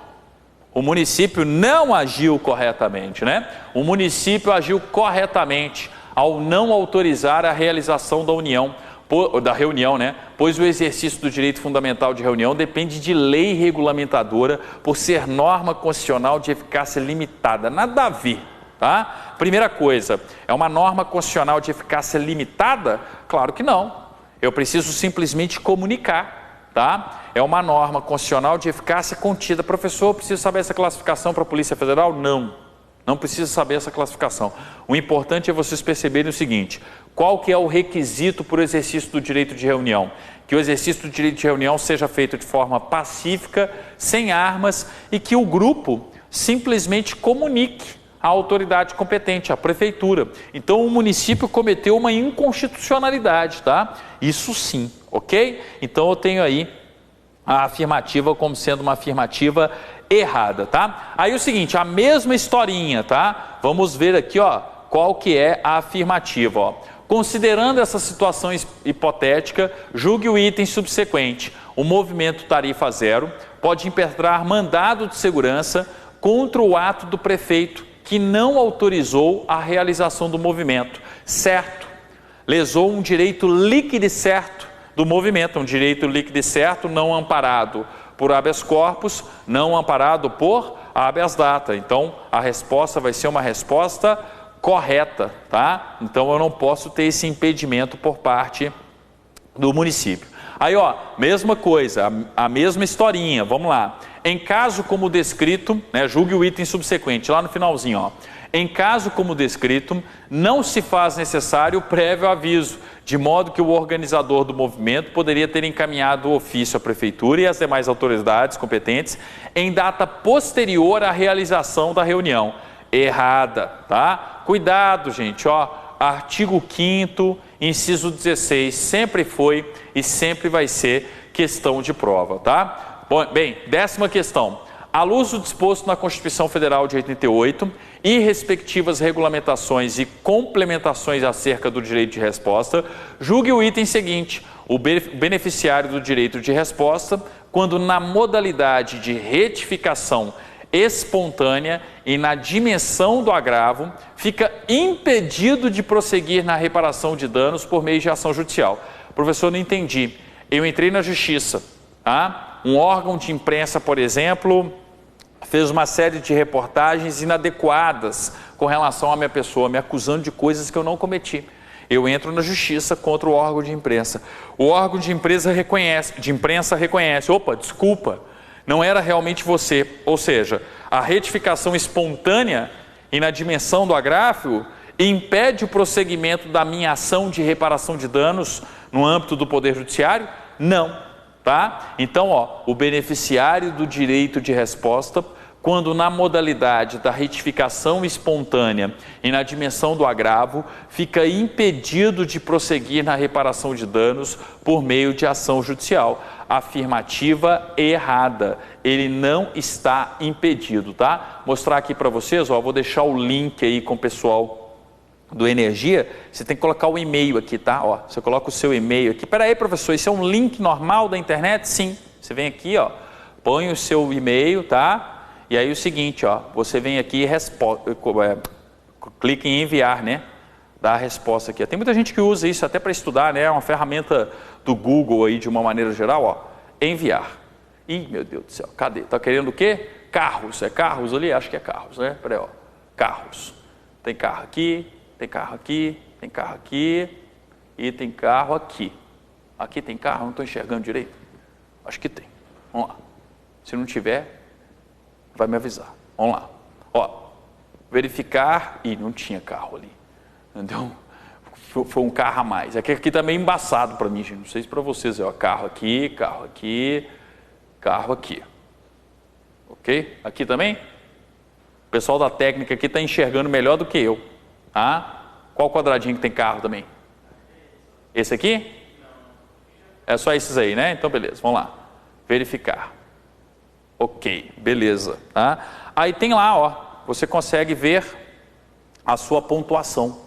O município não agiu corretamente, né? O município agiu corretamente ao não autorizar a realização da reunião, né? Pois o exercício do direito fundamental de reunião depende de lei regulamentadora por ser norma constitucional de eficácia limitada. Nada a ver, tá? Primeira coisa, é uma norma constitucional de eficácia limitada? Claro que não. Eu preciso simplesmente comunicar. Tá? É uma norma constitucional de eficácia contida. Professor, preciso saber essa classificação para a Polícia Federal? Não precisa saber essa classificação. O importante é vocês perceberem o seguinte: qual que é o requisito para o exercício do direito de reunião? Que o exercício do direito de reunião seja feito de forma pacífica, sem armas, e que o grupo simplesmente comunique à autoridade competente, à prefeitura. Então o município cometeu uma inconstitucionalidade, tá? Isso sim, ok? Então eu tenho aí a afirmativa como sendo uma afirmativa errada, tá? Aí o seguinte, a mesma historinha, tá? Vamos ver aqui, ó, qual que é a afirmativa, ó. Considerando essa situação hipotética, julgue o item subsequente. O movimento Tarifa Zero pode impetrar mandado de segurança contra o ato do prefeito que não autorizou a realização do movimento, certo? Lesou um direito líquido e certo do movimento, um direito líquido e certo não amparado por habeas corpus, não amparado por habeas data. Então, a resposta vai ser uma resposta correta, tá? Então, eu não posso ter esse impedimento por parte do município. Aí, ó, mesma coisa, a mesma historinha, vamos lá. Em caso como descrito, né, julgue o item subsequente, lá no finalzinho, ó. Em caso como descrito, não se faz necessário prévio aviso, de modo que o organizador do movimento poderia ter encaminhado o ofício à Prefeitura e às demais autoridades competentes em data posterior à realização da reunião. Errada, tá? Cuidado, gente, ó. Artigo 5º, inciso 16, sempre foi e sempre vai ser questão de prova, tá? Bom, bem, 10ª questão. À luz do disposto na Constituição Federal de 88 e respectivas regulamentações e complementações acerca do direito de resposta, julgue o item seguinte: o beneficiário do direito de resposta, quando na modalidade de retificação espontânea e na dimensão do agravo, fica impedido de prosseguir na reparação de danos por meio de ação judicial. Professor, não entendi. Eu entrei na justiça, tá? Um órgão de imprensa, por exemplo, fez uma série de reportagens inadequadas com relação à minha pessoa, me acusando de coisas que eu não cometi. Eu entro na justiça contra o órgão de imprensa. O órgão de imprensa reconhece, opa, desculpa, não era realmente você. Ou seja, a retificação espontânea e na dimensão do agravo impede o prosseguimento da minha ação de reparação de danos no âmbito do Poder Judiciário? Não, tá? Então, ó, o beneficiário do direito de resposta, quando na modalidade da retificação espontânea e na dimensão do agravo, fica impedido de prosseguir na reparação de danos por meio de ação judicial. Afirmativa errada. Ele não está impedido, tá? Mostrar aqui para vocês, ó, vou deixar o link aí com o pessoal do Energia. Você tem que colocar o e-mail aqui, tá? Ó, você coloca o seu e-mail aqui. Peraí, professor, isso é um link normal da internet? Sim. Você vem aqui, ó, põe o seu e-mail, tá? E aí o seguinte, ó, você vem aqui e clica em enviar, né? Dá a resposta aqui. Tem muita gente que usa isso até para estudar, né? É uma ferramenta do Google aí de uma maneira geral, ó. Enviar. Ih, meu Deus do céu, cadê? Tá querendo o quê? Carros. É carros ali? Acho que é carros, né? Peraí, ó. Carros. Tem carro aqui, tem carro aqui, tem carro aqui e tem carro aqui. Aqui tem carro? Não estou enxergando direito? Acho que tem. Vamos lá. Se não tiver, vai me avisar. Vamos lá. Ó, verificar. Ih, não tinha carro ali. Entendeu? Foi um carro a mais. Aqui também é embaçado para mim, gente. Não sei se para vocês. Ó, carro aqui, carro aqui, carro aqui. Ok? Aqui também? O pessoal da técnica aqui está enxergando melhor do que eu. Ah? Qual quadradinho que tem carro também? Esse aqui? É só esses aí, né? Então, beleza. Vamos lá. Verificar. Ok, beleza. Tá? Aí tem lá, ó. Você consegue ver a sua pontuação.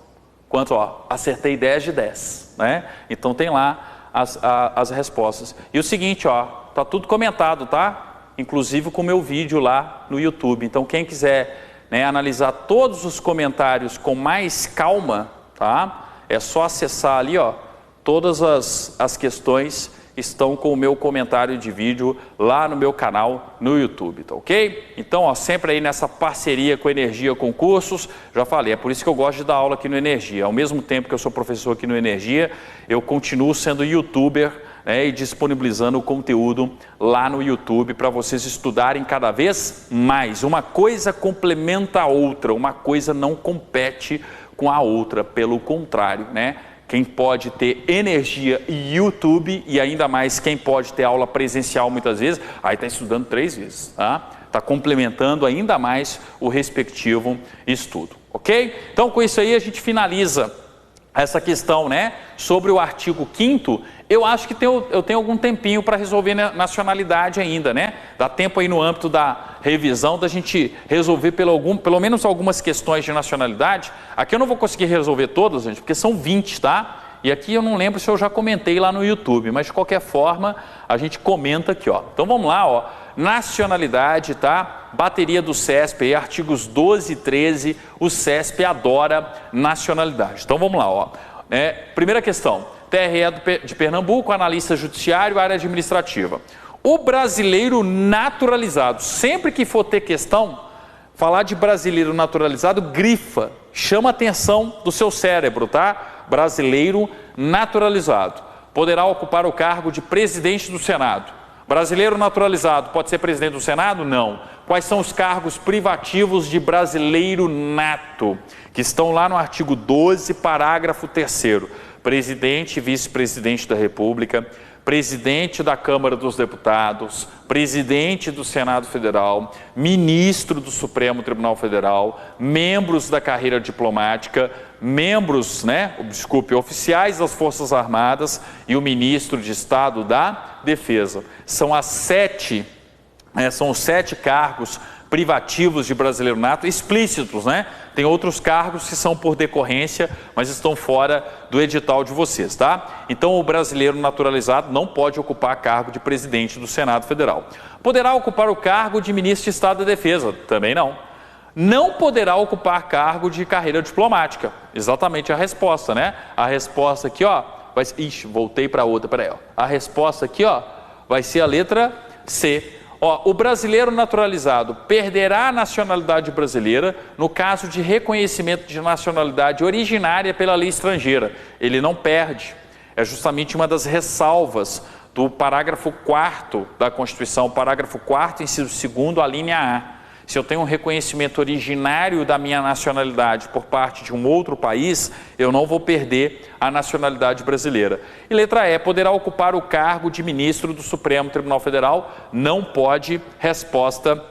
Quanto, ó, acertei 10 de 10, né? Então tem lá as respostas. E o seguinte, ó, tá tudo comentado, tá? Inclusive com o meu vídeo lá no YouTube. Então quem quiser, né, analisar todos os comentários com mais calma, tá? É só acessar ali, ó, todas as questões estão com o meu comentário de vídeo lá no meu canal no YouTube, tá ok? Então, ó, sempre aí nessa parceria com Energia Concursos, já falei, é por isso que eu gosto de dar aula aqui no Energia. Ao mesmo tempo que eu sou professor aqui no Energia, eu continuo sendo youtuber, né, e disponibilizando o conteúdo lá no YouTube para vocês estudarem cada vez mais. Uma coisa complementa a outra, uma coisa não compete com a outra, pelo contrário, né? Quem pode ter Energia e YouTube, e ainda mais quem pode ter aula presencial muitas vezes, aí está estudando 3 vezes, tá? Está complementando ainda mais o respectivo estudo, ok? Então, com isso aí, a gente finaliza essa questão, né, sobre o artigo 5º. Eu acho que eu tenho algum tempinho para resolver nacionalidade ainda, né? Dá tempo aí no âmbito da revisão da gente resolver pelo menos algumas questões de nacionalidade. Aqui eu não vou conseguir resolver todas, gente, porque são 20, tá? E aqui eu não lembro se eu já comentei lá no YouTube, mas de qualquer forma a gente comenta aqui, ó. Então vamos lá, ó. Nacionalidade, tá? Bateria do CESP, aí, artigos 12 e 13, o CESP adora nacionalidade. Então vamos lá, ó. Primeira questão. TRE de Pernambuco, analista judiciário, área administrativa. O brasileiro naturalizado, sempre que for ter questão, falar de brasileiro naturalizado, grifa, chama a atenção do seu cérebro, tá? Brasileiro naturalizado. Poderá ocupar o cargo de presidente do Senado, Brasileiro naturalizado pode ser presidente do Senado? Não. Quais são os cargos privativos de brasileiro nato? Que estão lá no artigo 12, parágrafo 3º. Presidente e vice-presidente da República, presidente da Câmara dos Deputados, presidente do Senado Federal, ministro do Supremo Tribunal Federal, membros da carreira diplomática, oficiais das Forças Armadas e o ministro de Estado da Defesa. São os 7 cargos privativos de brasileiro nato, explícitos, né? Tem outros cargos que são por decorrência, mas estão fora do edital de vocês, tá? Então, o brasileiro naturalizado não pode ocupar cargo de presidente do Senado Federal. Poderá ocupar o cargo de ministro de Estado da Defesa? Também não. Não poderá ocupar cargo de carreira diplomática. Exatamente a resposta, né? A resposta aqui, ó, voltei para outra, peraí, ó. A resposta aqui, ó, vai ser a letra C. O brasileiro naturalizado perderá a nacionalidade brasileira no caso de reconhecimento de nacionalidade originária pela lei estrangeira. Ele não perde. É justamente uma das ressalvas do parágrafo 4º da Constituição, parágrafo 4º, inciso 2º, a linha A. Se eu tenho um reconhecimento originário da minha nacionalidade por parte de um outro país, eu não vou perder a nacionalidade brasileira. E letra E, poderá ocupar o cargo de ministro do Supremo Tribunal Federal? Não pode, resposta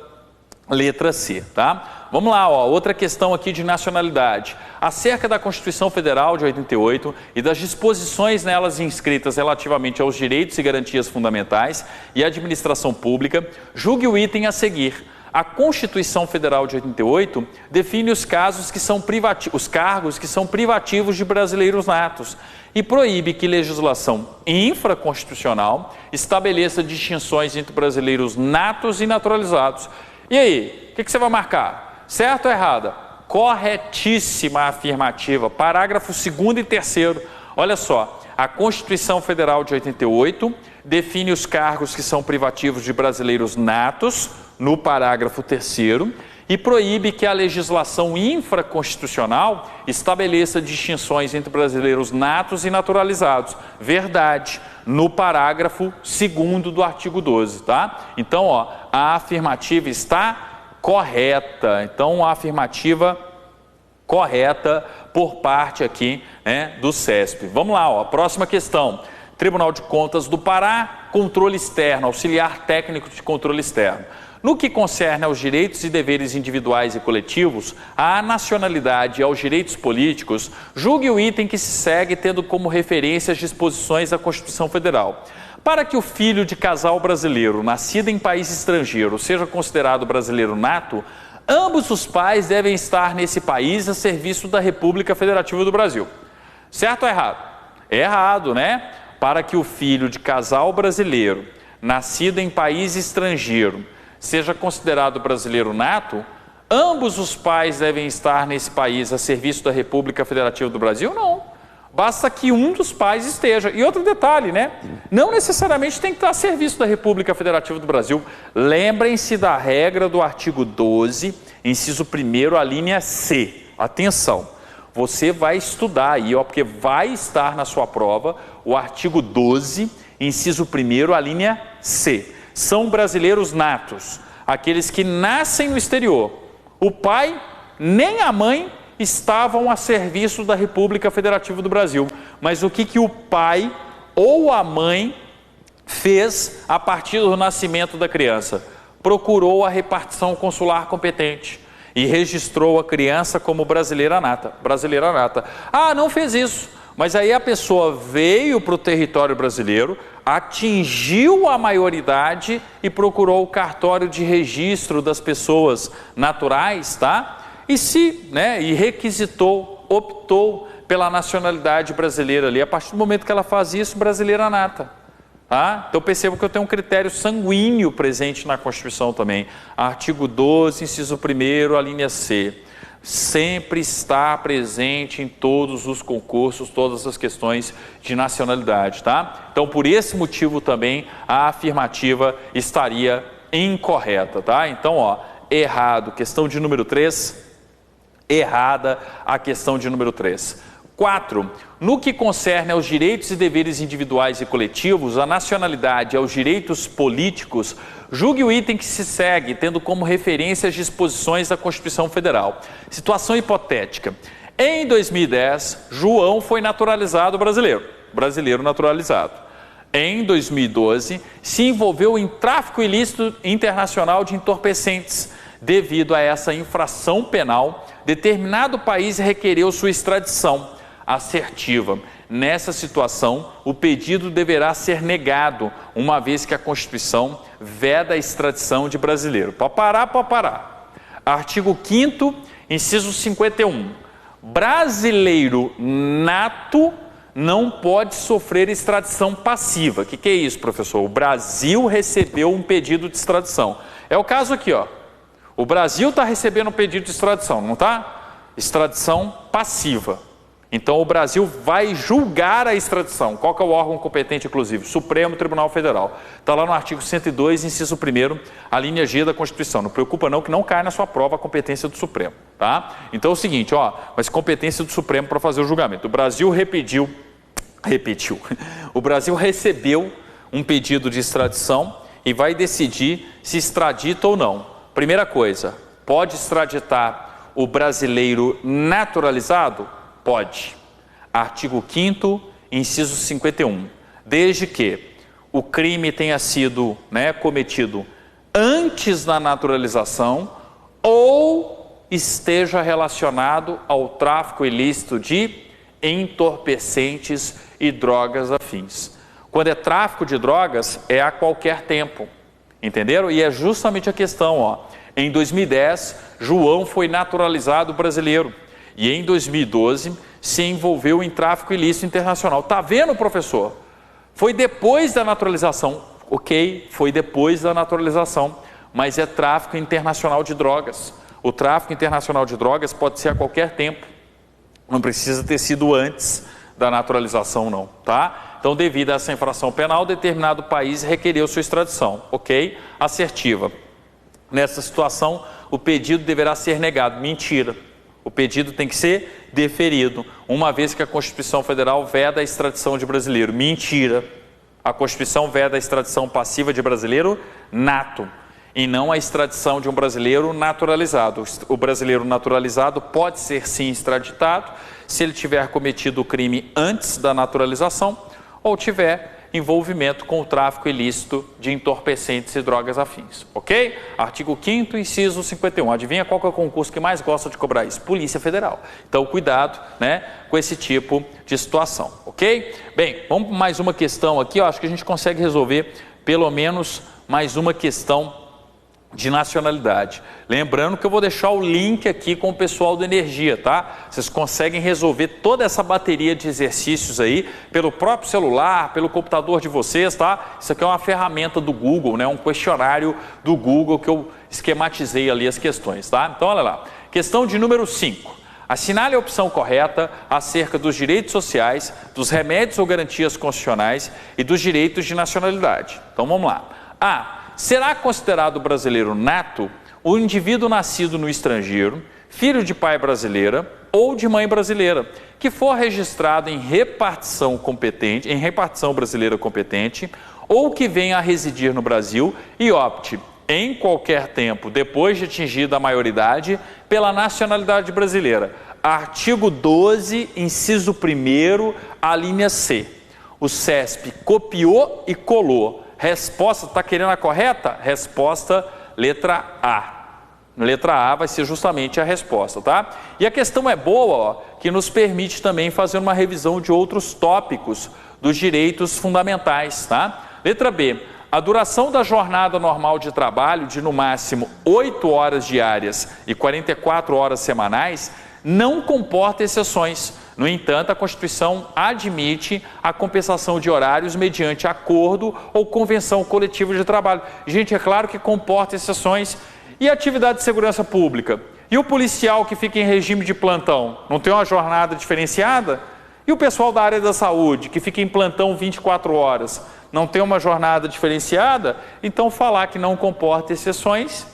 letra C, tá? Vamos lá, outra questão aqui de nacionalidade. Acerca da Constituição Federal de 88 e das disposições nelas inscritas relativamente aos direitos e garantias fundamentais e administração pública, julgue o item a seguir. A Constituição Federal de 88 define os cargos que são privativos de brasileiros natos e proíbe que legislação infraconstitucional estabeleça distinções entre brasileiros natos e naturalizados. E aí, o que você vai marcar? Certo ou errada? Corretíssima a afirmativa. Parágrafo 2º e 3º. Olha só, a Constituição Federal de 88 define os cargos que são privativos de brasileiros natos, no parágrafo 3º, e proíbe que a legislação infraconstitucional estabeleça distinções entre brasileiros natos e naturalizados. Verdade, no parágrafo 2º do artigo 12, tá? Então, a afirmativa está correta. Então, a afirmativa correta por parte aqui, né, do CESP. Vamos lá, próxima questão. Tribunal de Contas do Pará, controle externo, auxiliar técnico de controle externo. No que concerne aos direitos e deveres individuais e coletivos, à nacionalidade e aos direitos políticos, julgue o item que se segue tendo como referência as disposições da Constituição Federal. Para que o filho de casal brasileiro, nascido em país estrangeiro, seja considerado brasileiro nato, ambos os pais devem estar nesse país a serviço da República Federativa do Brasil. Certo ou errado? É errado, né? Para que o filho de casal brasileiro, nascido em país estrangeiro, seja considerado brasileiro nato, ambos os pais devem estar nesse país a serviço da República Federativa do Brasil? Não. Basta que um dos pais esteja. E outro detalhe, né? Não necessariamente tem que estar a serviço da República Federativa do Brasil. Lembrem-se da regra do artigo 12, inciso 1º, a linha C. Atenção, você vai estudar aí, porque vai estar na sua prova o artigo 12, inciso 1º, a linha C. São brasileiros natos, aqueles que nascem no exterior. O pai nem a mãe estavam a serviço da República Federativa do Brasil. Mas o que o pai ou a mãe fez a partir do nascimento da criança? Procurou a repartição consular competente e registrou a criança como brasileira nata. Brasileira nata. Ah, não fez isso. Mas aí a pessoa veio para o território brasileiro, atingiu a maioridade e procurou o cartório de registro das pessoas naturais, tá? E requisitou, optou pela nacionalidade brasileira ali. A partir do momento que ela faz isso, brasileira nata. Tá? Então perceba que eu tenho um critério sanguíneo presente na Constituição também. Artigo 12, inciso 1º, a linha C. Sempre está presente em todos os concursos, todas as questões de nacionalidade, tá? Então, por esse motivo também, a afirmativa estaria incorreta, tá? Então, errado, questão de número 3, errada a questão de número 3. 4. No que concerne aos direitos e deveres individuais e coletivos, a nacionalidade e aos direitos políticos, julgue o item que se segue, tendo como referência as disposições da Constituição Federal. Situação hipotética. Em 2010, João foi naturalizado brasileiro naturalizado. Em 2012, se envolveu em tráfico ilícito internacional de entorpecentes. Devido a essa infração penal, determinado país requereu sua extradição assertiva. Nessa situação, o pedido deverá ser negado, uma vez que a Constituição veda a extradição de brasileiro. Pode parar. Artigo 5º, inciso 51. Brasileiro nato não pode sofrer extradição passiva. O que é isso, professor? O Brasil recebeu um pedido de extradição. É o caso aqui, ó. O Brasil está recebendo um pedido de extradição, não está? Extradição passiva. Então, o Brasil vai julgar a extradição. Qual que é o órgão competente, inclusive? Supremo Tribunal Federal. Está lá no artigo 102, inciso 1º, a linha G da Constituição. Não preocupa não, que não cai na sua prova a competência do Supremo, tá? Então, é o seguinte, ó, mas competência do Supremo para fazer o julgamento. O Brasil repetiu. O Brasil recebeu um pedido de extradição e vai decidir se extradita ou não. Primeira coisa, pode extraditar o brasileiro naturalizado? Pode. Artigo 5º, inciso 51. Desde que o crime tenha sido cometido antes da naturalização ou esteja relacionado ao tráfico ilícito de entorpecentes e drogas afins. Quando é tráfico de drogas, é a qualquer tempo. Entenderam? E é justamente a questão, ó. Em 2010, João foi naturalizado brasileiro. E em 2012 se envolveu em tráfico ilícito internacional. Tá vendo, professor? Foi depois da naturalização. Ok, foi depois da naturalização, mas é tráfico internacional de drogas. O tráfico internacional de drogas pode ser a qualquer tempo. Não precisa ter sido antes da naturalização, não, tá? Então, devido a essa infração penal, determinado país requereu sua extradição. Ok? Assertiva. Nessa situação, o pedido deverá ser negado. Mentira. O pedido tem que ser deferido, uma vez que a Constituição Federal veda a extradição de brasileiro. Mentira. A Constituição veda a extradição passiva de brasileiro nato, e não a extradição de um brasileiro naturalizado. O brasileiro naturalizado pode ser sim extraditado se ele tiver cometido o crime antes da naturalização ou tiver envolvimento com o tráfico ilícito de entorpecentes e drogas afins, ok? Artigo 5º, inciso 51. Adivinha qual que é o concurso que mais gosta de cobrar isso? Polícia Federal. Então, cuidado, com esse tipo de situação, ok? Bem, vamos para mais uma questão aqui. Acho que a gente consegue resolver pelo menos mais uma questão de nacionalidade. Lembrando que eu vou deixar o link aqui com o pessoal do Energia, tá? Vocês conseguem resolver toda essa bateria de exercícios aí pelo próprio celular, pelo computador de vocês, tá? Isso aqui é uma ferramenta do Google, um questionário do Google que eu esquematizei ali as questões, tá? Então, olha lá. Questão de número 5. Assinale a opção correta acerca dos direitos sociais, dos remédios ou garantias constitucionais e dos direitos de nacionalidade. Então, vamos lá. A. Será considerado brasileiro nato o indivíduo nascido no estrangeiro, filho de pai brasileira ou de mãe brasileira, que for registrado em repartição brasileira competente ou que venha a residir no Brasil e opte, em qualquer tempo, depois de atingida a maioridade, pela nacionalidade brasileira. Artigo 12, inciso 1º, a linha C. O CESP copiou e colou. Resposta, está querendo a correta? Resposta, letra A. Letra A vai ser justamente a resposta, tá? E a questão é boa, que nos permite também fazer uma revisão de outros tópicos dos direitos fundamentais, tá? Letra B. A duração da jornada normal de trabalho de no máximo 8 horas diárias e 44 horas semanais não comporta exceções. No entanto, a Constituição admite a compensação de horários mediante acordo ou convenção coletiva de trabalho. Gente, é claro que comporta exceções. E a atividade de segurança pública? E o policial que fica em regime de plantão? Não tem uma jornada diferenciada? E o pessoal da área da saúde, que fica em plantão 24 horas? Não tem uma jornada diferenciada? Então, falar que não comporta exceções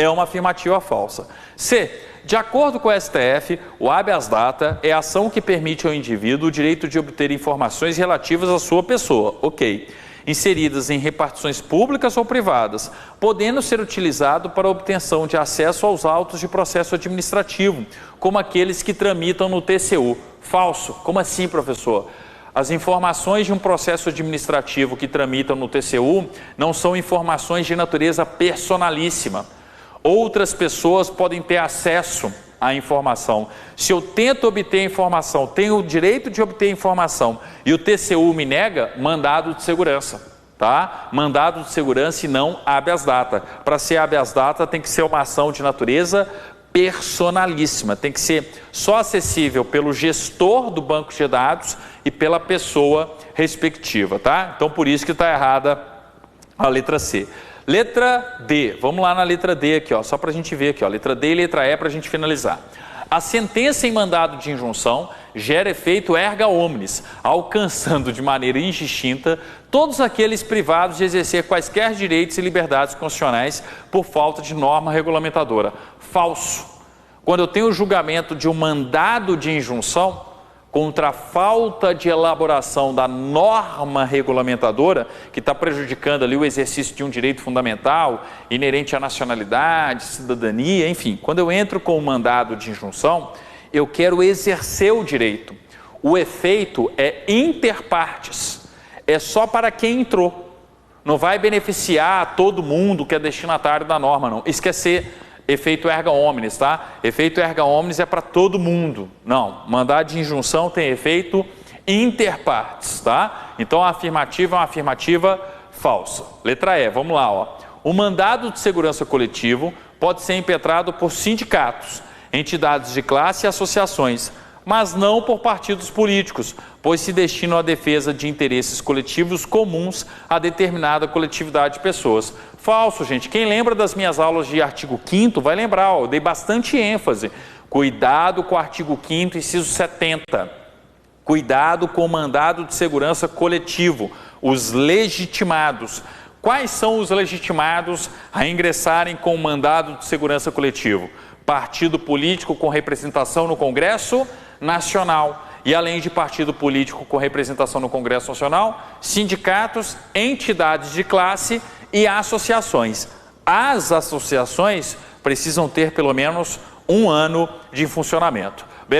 é uma afirmativa falsa. C. De acordo com o STF, o habeas data é a ação que permite ao indivíduo o direito de obter informações relativas à sua pessoa, ok, inseridas em repartições públicas ou privadas, podendo ser utilizado para a obtenção de acesso aos autos de processo administrativo, como aqueles que tramitam no TCU. Falso. Como assim, professor? As informações de um processo administrativo que tramitam no TCU não são informações de natureza personalíssima. Outras pessoas podem ter acesso à informação. Se eu tento obter informação, tenho o direito de obter informação e o TCU me nega, mandado de segurança, tá? Mandado de segurança e não habeas data. Para ser habeas data tem que ser uma ação de natureza personalíssima, tem que ser só acessível pelo gestor do banco de dados e pela pessoa respectiva, tá? Então por isso que está errada a letra C. Letra D, vamos lá na letra D aqui, ó, só para a gente ver aqui, ó, letra D e letra E para a gente finalizar. A sentença em mandado de injunção gera efeito erga omnes, alcançando de maneira indistinta todos aqueles privados de exercer quaisquer direitos e liberdades constitucionais por falta de norma regulamentadora. Falso. Quando eu tenho o julgamento de um mandado de injunção contra a falta de elaboração da norma regulamentadora, que está prejudicando ali o exercício de um direito fundamental, inerente à nacionalidade, cidadania, enfim. Quando eu entro com o mandado de injunção, eu quero exercer o direito. O efeito é inter partes, é só para quem entrou. Não vai beneficiar todo mundo que é destinatário da norma, não. Isso quer ser efeito erga omnes, tá? Efeito erga omnes é para todo mundo. Não, mandado de injunção tem efeito inter partes, tá? Então a afirmativa é uma afirmativa falsa. Letra E, vamos lá, ó. O mandado de segurança coletivo pode ser impetrado por sindicatos, entidades de classe e associações, mas não por partidos políticos, pois se destinam à defesa de interesses coletivos comuns a determinada coletividade de pessoas. Falso, gente. Quem lembra das minhas aulas de artigo 5º vai lembrar, ó, eu dei bastante ênfase. Cuidado com o artigo 5º, inciso 70. Cuidado com o mandado de segurança coletivo, os legitimados. Quais são os legitimados a ingressarem com o mandado de segurança coletivo? Partido político com representação no Congresso Nacional. E além de partido político com representação no Congresso Nacional, sindicatos, entidades de classe e associações. As associações precisam ter pelo menos 1 ano de funcionamento.